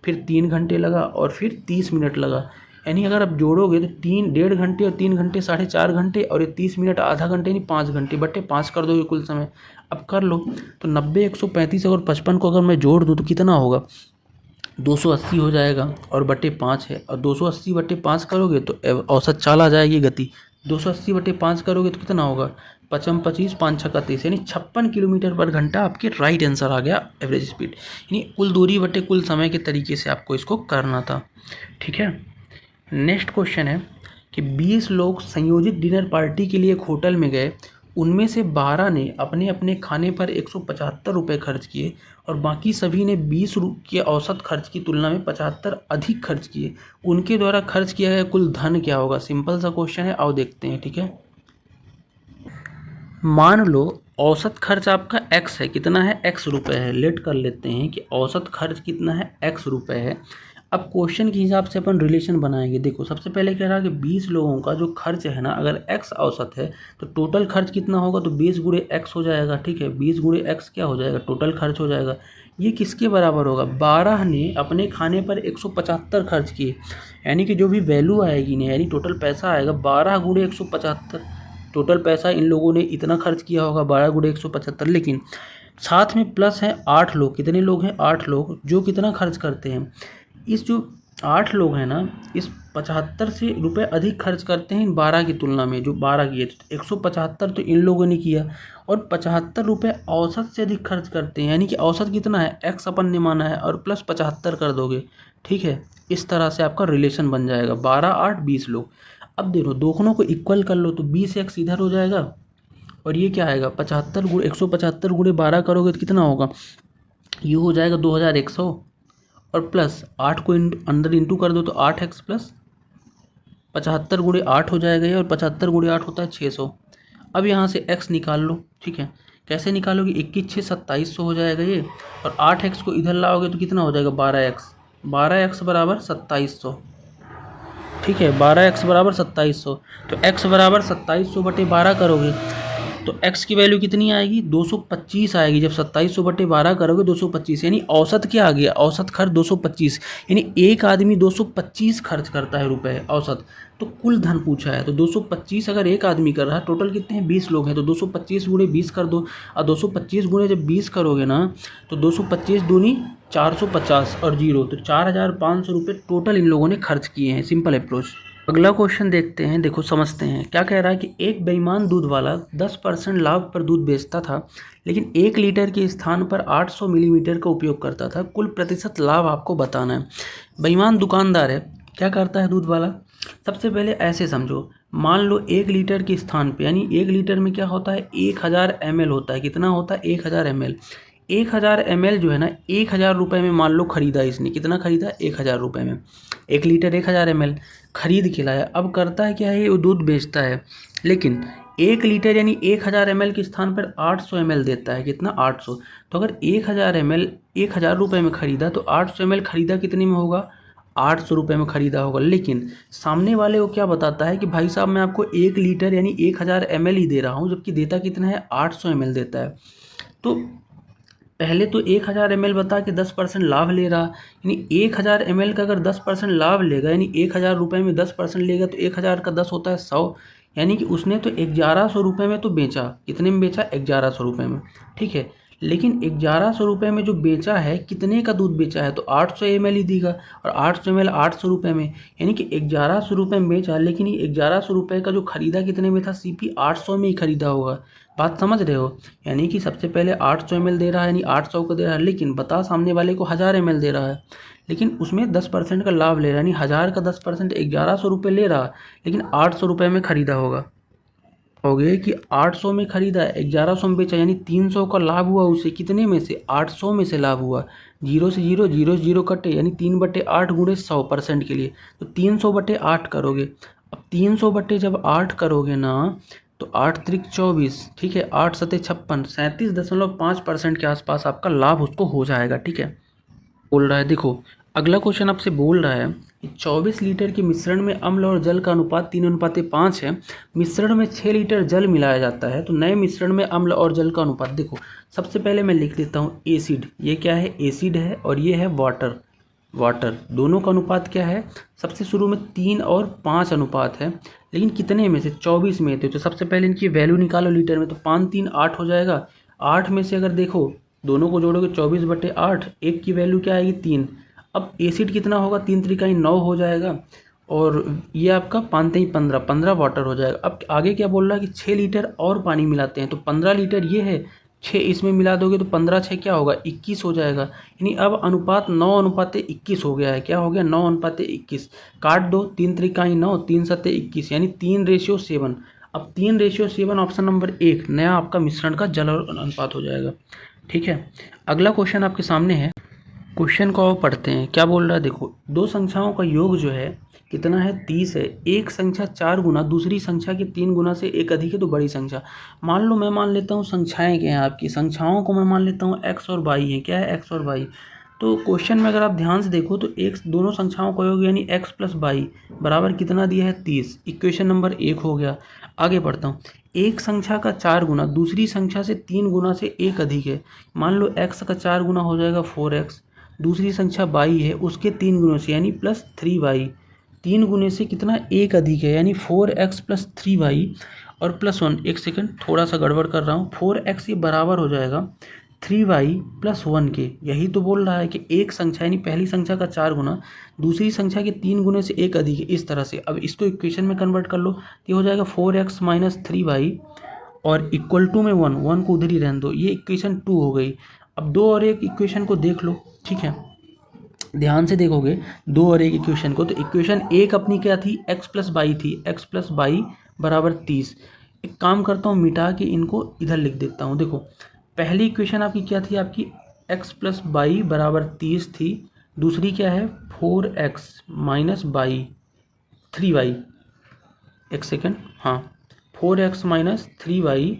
फिर 3 घंटे लगा, और फिर 30 मिनट लगा। यानी अगर आप जोड़ोगे तो 1.5 घंटे और 3 घंटे 4.5 घंटे, और ये 30 मिनट आधा घंटे, यानी 5 घंटे बटे 5 कर दोगे कुल समय। अब कर लो, तो 90 135 और 55 को अगर मैं जोड़ दूँ तो कितना होगा, 280 हो जाएगा, और बटे 5 है, और 280 बटे 5 करोगे तो औसत चाल आ जाएगी गति। 280 बटे 5 करोगे तो कितना होगा, 55 25 5 6 30, यानी 56 किलोमीटर पर घंटा आपके राइट आंसर आ गया एवरेज स्पीड। यानी कुल दूरी बटे कुल समय के तरीके से आपको इसको करना था। ठीक है, नेक्स्ट क्वेश्चन है कि 20 लोग संयोजित डिनर पार्टी के लिए एक होटल में गए, उनमें से 12 ने अपने अपने खाने पर 175 रुपये खर्च किए, और बाकी सभी ने 20 के औसत खर्च की तुलना में 75 अधिक खर्च किए। उनके द्वारा खर्च किया गया कुल धन क्या होगा। सिंपल सा क्वेश्चन है, आओ देखते हैं। ठीक है, मान लो औसत खर्च आपका x है, कितना है, x रुपये है। लेट कर लेते हैं कि औसत खर्च कितना है, x रुपये है। अब क्वेश्चन के हिसाब से अपन रिलेशन बनाएंगे। देखो सबसे पहले कह रहा है कि 20 लोगों का जो खर्च है ना, अगर x औसत है तो टोटल खर्च कितना होगा, तो 20 गुणे x हो जाएगा। ठीक है, 20 गुणे x क्या हो जाएगा, टोटल खर्च हो जाएगा। ये किसके बराबर होगा, 12 ने अपने खाने पर 175 खर्च किए, यानी कि जो भी वैल्यू आएगी ना, यानी टोटल पैसा आएगा 12 गुणे 175। टोटल पैसा इन लोगों ने इतना खर्च किया होगा 12 गुणे 175, लेकिन साथ में प्लस है 8 लोग। कितने लोग हैं, 8 लोग, जो कितना खर्च करते हैं, इस जो 8 लोग हैं ना, इस 75 से रुपये अधिक खर्च करते हैं इन 12 की तुलना में। जो 12 किए, 175 तो इन लोगों ने किया, और 75 रुपये औसत से अधिक खर्च करते हैं, यानी कि औसत कितना है, x अपन ने माना है, और प्लस 75 कर दोगे। ठीक है, इस तरह से आपका रिलेशन बन जाएगा, 12 8 20 लोग। अब देखो दोनों को इक्वल कर लो, तो 20x इधर हो जाएगा, और ये क्या आएगा, 75 गुणे 175 गुणे 12 करोगे तो कितना होगा, ये हो जाएगा 2100, और प्लस 8 को अंदर इंटू कर दो तो 8x प्लस 75 गुणे 8 हो जाएगा ये, और 75 गुणे 8 होता है 600। अब यहाँ से x निकाल लो। ठीक है, कैसे निकालोगे, 21 6 2700 हो जाएगा ये, और 8x को इधर लाओगे तो कितना हो जाएगा, 12x बराबर 2700। ठीक है, 12x बराबर 2700, तो x बराबर 2700 बटे 12 करोगे, तो x की वैल्यू कितनी आएगी 225 आएगी। जब 2700/12 करोगे 225, यानी औसत क्या आ गया, औसत खर्च 225, यानी एक आदमी 225 खर्च करता है रुपए औसत। तो कुल धन पूछा है, तो 225 अगर एक आदमी कर रहा है, टोटल कितने हैं 20 लोग हैं, तो 225 गुणे 20 कर दो। और 225 गुणे जब 20 करोगे ना, तो 225 दूनी 450 और जीरो, तो 4500 रुपये टोटल इन लोगों ने खर्च किए हैं। Simple approach. अगला क्वेश्चन देखते हैं, देखो समझते हैं। क्या कह रहा है कि एक बेईमान दूध वाला 10% लाभ पर दूध बेचता था, लेकिन 1 लीटर के स्थान पर 800 मिलीमीटर का उपयोग करता था। कुल प्रतिशत लाभ आपको बताना है। बेईमान दुकानदार है, क्या करता है दूध वाला। सबसे पहले ऐसे समझो, मान लो 1 लीटर के स्थान पे, यानी 1 लीटर में क्या होता है 1000 ml होता है। कितना होता है 1000 ml। 1000 ml जो है ना 1000 रुपये में मान लो खरीदा इसने। कितना खरीदा 1000 रुपये में। 1 लीटर 1000 ml खरीद के लाया। अब करता है क्या है, वो दूध बेचता है, लेकिन 1 लीटर यानी 1000 ml के स्थान पर 800 ml देता है। कितना 800। तो अगर 1000 ml 1000 रुपये में खरीदा, तो 800 ml खरीदा कितने में होगा 800 रुपये में खरीदा होगा। लेकिन सामने वाले को क्या बताता है कि भाई साहब मैं आपको 1 लीटर यानी 1000 ml ही दे रहा हूँ, जबकि देता कितना है 800 ml देता है। तो पहले तो 1000 ml बता के 10% लाभ ले रहा, यानी 1000 ml का अगर 10% लाभ लेगा, यानी 1000 रुपये में 10% लेगा, तो 1000 का 10 होता है 100, यानी कि उसने तो 1100 रुपये में तो बेचा। कितने में बेचा 1100 रुपये में, ठीक है। लेकिन 1100 रुपये में जो बेचा है, कितने का दूध बेचा है, तो 800 ml ही देगा, और 800 ml 800 रुपये में, यानी कि 1100 रुपये में बेचा, लेकिन ये 1100 रुपये का जो खरीदा कितने में था, सीपी 800 में ही खरीदा होगा। बात समझ रहे हो। यानी कि सबसे पहले 800 ml दे रहा है, यानी 800 को दे रहा है, लेकिन बता सामने वाले को 1000 ml दे रहा है, लेकिन उसमें 10% का लाभ ले रहा है, यानी 1000 का 10% 1100 रुपये ले रहा, लेकिन 800 रुपये में खरीदा होगा। हो गए कि 800 में खरीदा, 1100 में बेचा, यानी 300 का लाभ हुआ उसे। कितने में से 800 में से लाभ हुआ। जीरो से जीरो, जीरो से जीरो कटे, यानी 3/8 गुणे 100% के लिए, तो 300/8 करोगे। अब 300 जब 8 करोगे ना, तो 8 त्रिक 24, ठीक है, 8 सते 56, 37.5% के आसपास आपका लाभ उसको हो जाएगा, ठीक है। बोल रहा है देखो, अगला क्वेश्चन आपसे बोल रहा है कि 24 लीटर के मिश्रण में अम्ल और जल का अनुपात 3:5 है। मिश्रण में 6 लीटर जल मिलाया जाता है, तो नए मिश्रण में अम्ल और जल का अनुपात देखो। सबसे पहले मैं लिख देता हूँ एसिड, ये क्या है एसिड है, और ये है वाटर। वाटर दोनों का अनुपात क्या है, सबसे शुरू में 3 और 5 अनुपात है, लेकिन कितने में से 24 में थे। तो सबसे पहले इनकी वैल्यू निकालो लीटर में, तो 5 3 8 हो जाएगा। 8 में से अगर देखो दोनों को जोड़ोगे 24/8, एक की वैल्यू क्या आएगी 3। अब एसिड कितना होगा 3 त्रिकाई 9 हो जाएगा, और ये आपका 5 3 15, 15 वाटर हो जाएगा। अब आगे क्या बोल रहा है कि 6 लीटर और पानी मिलाते हैं, तो 15 लीटर ये है, 6 इसमें मिला दोगे तो 15 6 क्या होगा 21 हो जाएगा। यानी अब अनुपात 9:21 हो गया है। क्या हो गया 9:21। काट दो, 3 त्रिकाई 9, 3 सत्ते 21, यानी 3:7। अब 3:7 ऑप्शन नंबर 1 नया आपका मिश्रण का जल और अनुपात हो जाएगा, ठीक है। अगला क्वेश्चन आपके सामने है, क्वेश्चन को आप पढ़ते हैं। क्या बोल रहा है देखो, दो संख्याओं का योग जो है कितना है 30 है। एक संख्या 4 गुना दूसरी संख्या के 3 गुना से एक अधिक है, तो बड़ी संख्या। मान लो मैं मान लेता हूँ संख्याएं क्या हैं आपकी, संख्याओं को मैं मान लेता हूँ x और y है। क्या है x और y। तो क्वेश्चन में अगर आप ध्यान से देखो तो एक दोनों संख्याओं का योग यानी x + y बराबर कितना दिया है 30। इक्वेशन नंबर 1 हो गया। आगे बढ़ता हूँ, एक संख्या का 4 गुना दूसरी संख्या से 3 गुना से एक अधिक है। मान लो x का 4 गुना हो जाएगा 4x, दूसरी संख्या y है उसके 3 गुणों से यानी +3y, 3 गुने से कितना एक अधिक है, यानी 4x + 3y और +1। एक सेकंड थोड़ा सा गड़बड़ कर रहा हूँ, 4x ये बराबर हो जाएगा 3y + 1 के। यही तो बोल रहा है कि एक संख्या यानी पहली संख्या का 4 गुना दूसरी संख्या के 3 गुने से एक अधिक है, इस तरह से। अब इसको इक्वेशन में कन्वर्ट कर लो, ये हो जाएगा 4x - 3y और इक्वल टू में 1 को उधर ही रहने दो। ये इक्वेशन 2 हो गई। अब दो और एक इक्वेशन को देख लो, ठीक है, ध्यान से देखोगे दो और एक इक्वेशन को, तो इक्वेशन एक अपनी क्या थी x + y थी, x + y बराबर 30। एक काम करता हूँ मिटा के इनको इधर लिख देता हूँ। देखो पहली इक्वेशन आपकी क्या थी, आपकी x + y बराबर 30 थी। दूसरी क्या है 4x - y 3y। एक सेकंड, हाँ 4x - 3y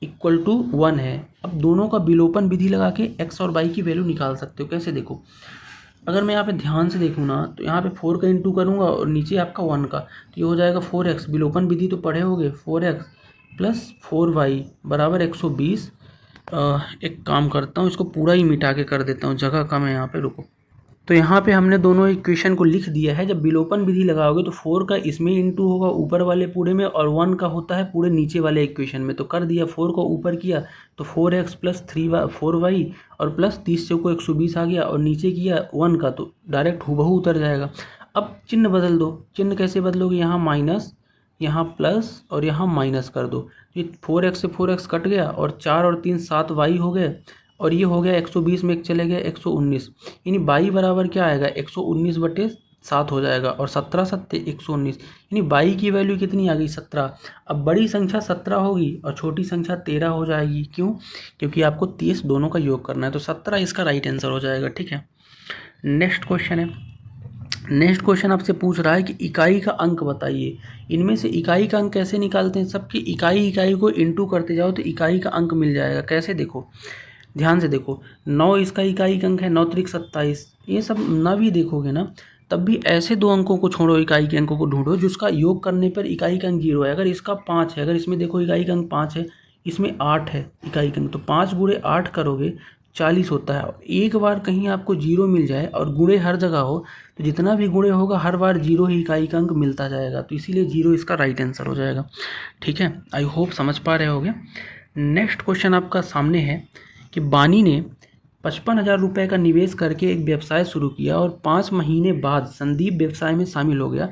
इक्वल टू 1 है। अब दोनों का विलोपन विधि लगा के x और y की वैल्यू निकाल सकते हो। कैसे देखो, अगर मैं यहाँ पे ध्यान से देखूँ ना, तो यहाँ पे 4 का इंटू करूँगा और नीचे आपका 1 का, तो ये हो जाएगा 4x। विलोपन विधि तो पढ़े होगे, 4x प्लस 4y बराबर 120। एक काम करता हूँ, इसको पूरा ही मिटा के कर देता हूँ, जगह कम है यहाँ पे, रुको। तो यहाँ पे हमने दोनों इक्वेशन को लिख दिया है। जब विलोपन विधि लगाओगे तो 4 का इसमें इंटू होगा ऊपर वाले पूरे में, और 1 का होता है पूरे नीचे वाले इक्वेशन में। तो कर दिया, 4 को ऊपर किया तो 4x प्लस 4y और प्लस 30 को 120 आ गया, और नीचे किया 1 का तो डायरेक्ट हूबहू उतर जाएगा। अब चिन्ह बदल दो। चिन्ह कैसे बदलोगे, यहाँ माइनस, यहाँ प्लस और यहाँ माइनस कर दो। ये 4x से 4x कट गया, और 4 और 3 7y हो गए, और ये हो गया 120 में एक चले गए 119, यानी y बराबर क्या आएगा 119/7 हो जाएगा, और 17 सत्ते 119, यानी y की वैल्यू कितनी आ गई 17। अब बड़ी संख्या 17 होगी और छोटी संख्या 13 हो जाएगी। क्यों? क्योंकि आपको 30 दोनों का योग करना है, तो 17 इसका राइट आंसर हो जाएगा। ठीक है, नेक्स्ट क्वेश्चन है। नेक्स्ट क्वेश्चन आपसे पूछ रहा है कि इकाई का अंक बताइए। इनमें से इकाई का अंक कैसे निकालते हैं, सबकी इकाई को इंटू करते जाओ तो इकाई का अंक मिल जाएगा। कैसे, देखो ध्यान से देखो, 9 इसका इकाई अंक है, 9 त्रिक 27। ये सब ना भी देखोगे ना, तब भी ऐसे दो अंकों को छोड़ो, इकाई के अंकों को ढूंढो जिसका योग करने पर इकाई का अंक 0 है। अगर इसका 5 है, अगर इसमें देखो इकाई का अंक 5 है, इसमें 8 है इकाई का अंक, तो 5 गुणे 8 करोगे 40 होता है। एक बार कहीं आपको 0 मिल जाए और गुणे हर जगह हो, तो जितना भी गुणे होगा हर बार 0 ही इकाई का अंक मिलता जाएगा, तो इसीलिए 0 इसका राइट आंसर हो जाएगा। ठीक है, आई होप समझ पा रहे होगे। नेक्स्ट क्वेश्चन आपका सामने है कि बानी ने 55,000 रुपये का निवेश करके एक व्यवसाय शुरू किया और 5 महीने बाद संदीप व्यवसाय में शामिल हो गया।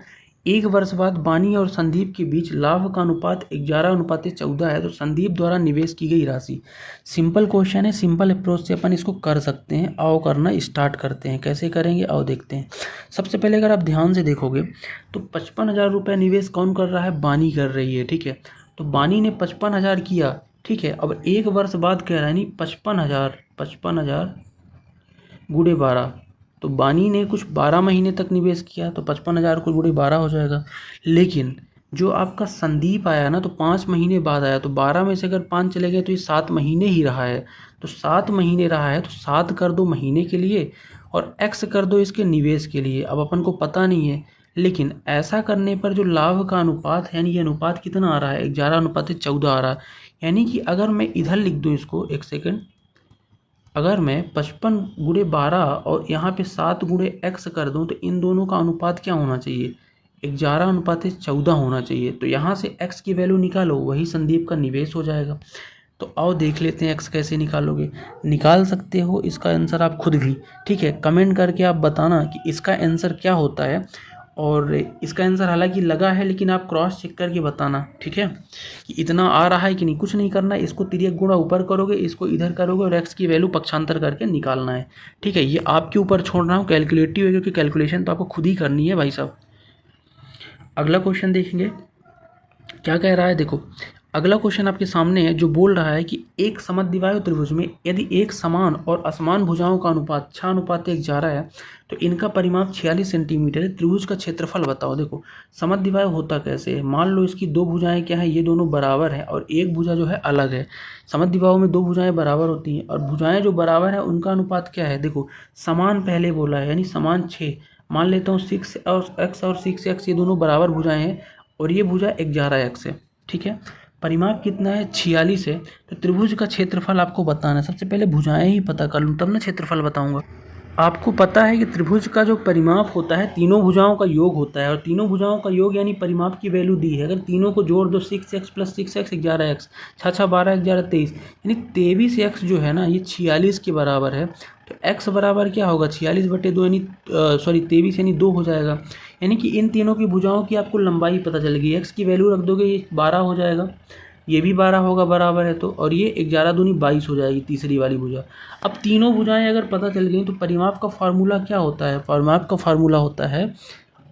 1 वर्ष बाद बानी और संदीप के बीच लाभ का अनुपात 11:14 है, तो संदीप द्वारा निवेश की गई राशि। सिंपल क्वेश्चन है, सिंपल अप्रोच से अपन इसको कर सकते हैं। आओ करना स्टार्ट करते हैं। कैसे करेंगे आओ देखते हैं। सबसे पहले अगर आप ध्यान से देखोगे तो 55,000 रुपये निवेश कौन कर रहा है, बानी कर रही है। ठीक है, तो बानी ने 55,000 किया। ठीक है, अब 1 वर्ष बाद कह रहा है, नहीं 55,000 गुणे 12, तो बानी ने कुछ 12 महीने तक निवेश किया, तो 55,000 को गुणे 12 हो जाएगा। लेकिन जो आपका संदीप आया ना, तो 5 महीने बाद आया, तो 12 में से अगर 5 चले गए तो ये 7 महीने ही रहा है। तो 7 महीने रहा है, तो 7 कर दो महीने के लिए और x कर दो इसके निवेश के लिए। अब अपन को पता नहीं है, लेकिन ऐसा करने पर जो लाभ का अनुपात है, यानी ये अनुपात कितना आ रहा है 11:14 आ रहा है। यानी कि अगर मैं इधर लिख दूँ इसको, एक सेकेंड, अगर मैं 55 गुणे 12 और यहाँ पे 7 गुणे x कर दूँ, तो इन दोनों का अनुपात क्या होना चाहिए 11:14 होना चाहिए। तो यहाँ से x की वैल्यू निकालो, वही संदीप का निवेश हो जाएगा। तो आओ देख लेते हैं x कैसे निकालोगे। निकाल सकते हो इसका आंसर आप खुद भी। ठीक है, कमेंट करके आप बताना कि इसका आंसर क्या होता है, और इसका आंसर हालांकि लगा है लेकिन आप क्रॉस चेक करके बताना। ठीक है, कि इतना आ रहा है कि नहीं। कुछ नहीं करना है, इसको तिर्यक गुणा ऊपर करोगे, इसको इधर करोगे और x की वैल्यू पक्षांतर करके निकालना है। ठीक है, ये आपके ऊपर छोड़ रहा हूँ, कैलकुलेटिव है क्योंकि कैलकुलेशन तो आपको खुद ही करनी है भाई साहब। अगला क्वेश्चन देखेंगे क्या कह रहा है। देखो अगला क्वेश्चन आपके सामने है, जो बोल रहा है कि एक समद्विबाहु त्रिभुज में यदि एक समान और असमान भुजाओं का अनुपात 6:1 जा रहा है, तो इनका परिमाप 46 सेंटीमीटर है। त्रिभुज का क्षेत्रफल बताओ। देखो समद्विबाहु होता कैसे है, मान लो इसकी दो भुजाएं क्या है, ये दोनों बराबर है और एक भुजा जो है अलग है। समद्विबाहु में दो भुजाएं बराबर होती हैं, और भुजाएं जो बराबर है उनका अनुपात क्या है। देखो समान पहले बोला है, यानी समान 6, मान लेता हूँ 6 और x और 6x ये दोनों बराबर भुजाएं हैं, और ये भुजा 11x है। ठीक है, परिमाप कितना है 46 है। तो त्रिभुज का क्षेत्रफल आपको बताना है। सबसे पहले भुजाएं ही पता कर लूँ तब ना क्षेत्रफल बताऊंगा। आपको पता है कि त्रिभुज का जो परिमाप होता है तीनों भुजाओं का योग होता है, और तीनों भुजाओं का योग यानी परिमाप की वैल्यू दी है। अगर तीनों को जोड़ दो 6x प्लस 6x 11x, 6 12 11 23, यानी 23x जो है ना ये 46 के बराबर है। तो x बराबर क्या होगा 46/2 यानी 23 यानी 2 हो जाएगा। यानी कि इन तीनों की भुजाओं की आपको लंबाई पता चल गई। x की वैल्यू रख दोगे ये 12 हो जाएगा, ये भी 12 होगा बराबर है तो, और ये 11 दूनी 22 हो जाएगी तीसरी वाली भुजा। अब तीनों भुजाएं अगर पता चल गई तो परिमाप का फार्मूला क्या होता है। परिमाप का फार्मूला होता है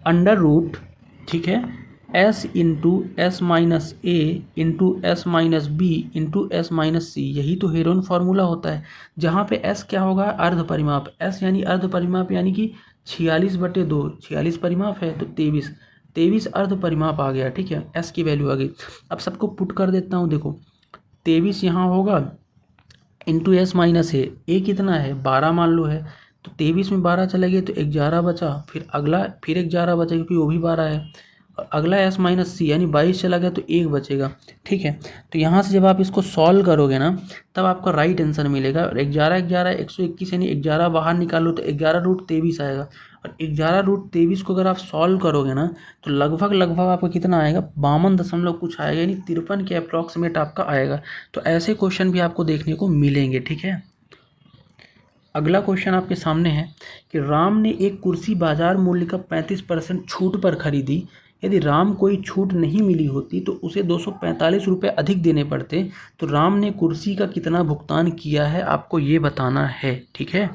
√, ठीक है, s into s minus a into s minus B into s minus c. यही तो हेरोन फार्मूला होता है, जहाँ पे s क्या होगा अर्ध परिमाप। s यानी अर्ध परिमाप, यानी कि 46/2, 46 परिमाप है तो 23 अर्ध परिमाप आ गया। ठीक है, s की वैल्यू आ गई। अब सबको पुट कर देता हूँ। देखो 23 यहाँ होगा इंटू एस माइनस ए कितना है 12 मान लो है, तो 23 में 12 चले गए तो 11 बचा, फिर अगला फिर 11 बचा क्योंकि वो भी 12 है, और अगला एस माइनस सी यानी 22 चला गया तो 1 बचेगा। ठीक है, तो यहाँ से जब आप इसको सॉल्व करोगे ना तब आपका राइट आंसर मिलेगा। और 121 यानी 11 बाहर निकालो तो 11√23 आएगा। और 11√23 को अगर आप सॉल्व करोगे ना तो लगभग आपका कितना आएगा, 52 दशमलव कुछ आएगा, यानी 53 के अप्रॉक्सीमेट आपका आएगा। तो ऐसे क्वेश्चन भी आपको देखने को मिलेंगे। ठीक है, अगला क्वेश्चन आपके सामने है कि राम ने एक कुर्सी बाजार मूल्य का 35% छूट पर खरीदी। यदि राम कोई छूट नहीं मिली होती तो उसे 245 रुपये अधिक देने पड़ते, तो राम ने कुर्सी का कितना भुगतान किया है आपको ये बताना है। ठीक है,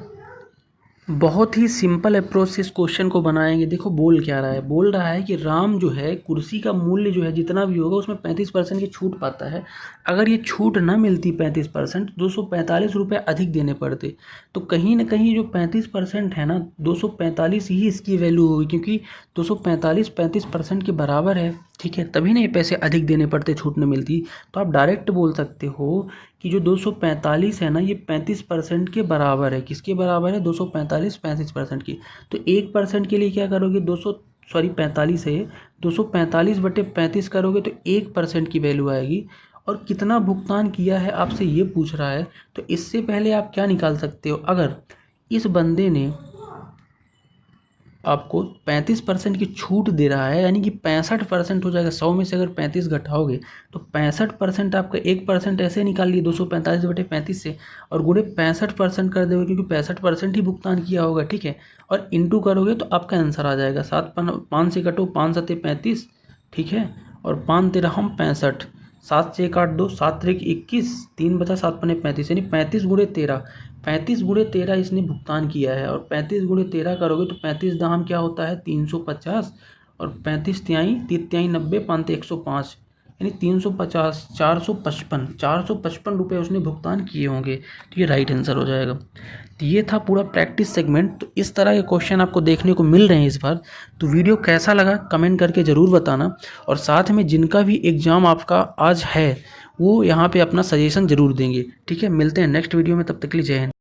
बहुत ही सिंपल अप्रोच से इस क्वेश्चन को बनाएंगे। देखो बोल क्या रहा है, बोल रहा है कि राम जो है कुर्सी का मूल्य जो है जितना भी होगा उसमें 35% की छूट पाता है। अगर ये छूट ना मिलती 35%, 245 रुपये अधिक देने पड़ते। तो कहीं ना कहीं जो 35% है ना, 245 ही इसकी वैल्यू होगी, क्योंकि 245 35% के बराबर है। ठीक है, तभी ना ये पैसे अधिक देने पड़ते, छूट न मिलती। तो आप डायरेक्ट बोल सकते हो कि जो 245 है ना ये 35% के बराबर है। किसके बराबर है, 245 35% की। तो 1% के लिए क्या करोगे, 45 है, 245/35 करोगे तो 1% की वैल्यू आएगी। और कितना भुगतान किया है आपसे ये पूछ रहा है, तो इससे पहले आप क्या निकाल सकते हो, अगर इस बंदे ने आपको 35% की छूट दे रहा है यानी कि 65% हो जाएगा। 100 में से अगर 35 घटाओगे तो 65% आपका 1% ऐसे निकाल लिए 245/35 से, और गुणे 65% कर दोगे क्योंकि 65% ही भुगतान किया होगा। ठीक है, और इंटू करोगे तो आपका आंसर आ जाएगा। 5 से कटो, 5 7 35। ठीक है, और 5 13 हम 65, 7 से 1 8 2, 7 3 21, 3 बचा, 7 पन्ने 35, यानी 35 × 13 इसने भुगतान किया है। और 35 × 13 करोगे तो 35 दाम क्या होता है, 350, और 35 तिहाई 90, 5 105, यानी 350, 455 रुपये उसने भुगतान किए होंगे। तो ये राइट आंसर हो जाएगा। तो ये था पूरा प्रैक्टिस सेगमेंट। तो इस तरह के क्वेश्चन आपको देखने को मिल रहे हैं इस बार। तो वीडियो कैसा लगा कमेंट करके ज़रूर बताना, और साथ में जिनका भी एग्ज़ाम आपका आज है वो यहाँ पे अपना सजेशन ज़रूर देंगे। ठीक है, मिलते हैं नेक्स्ट वीडियो में, तब तक के लिए जय हिंद।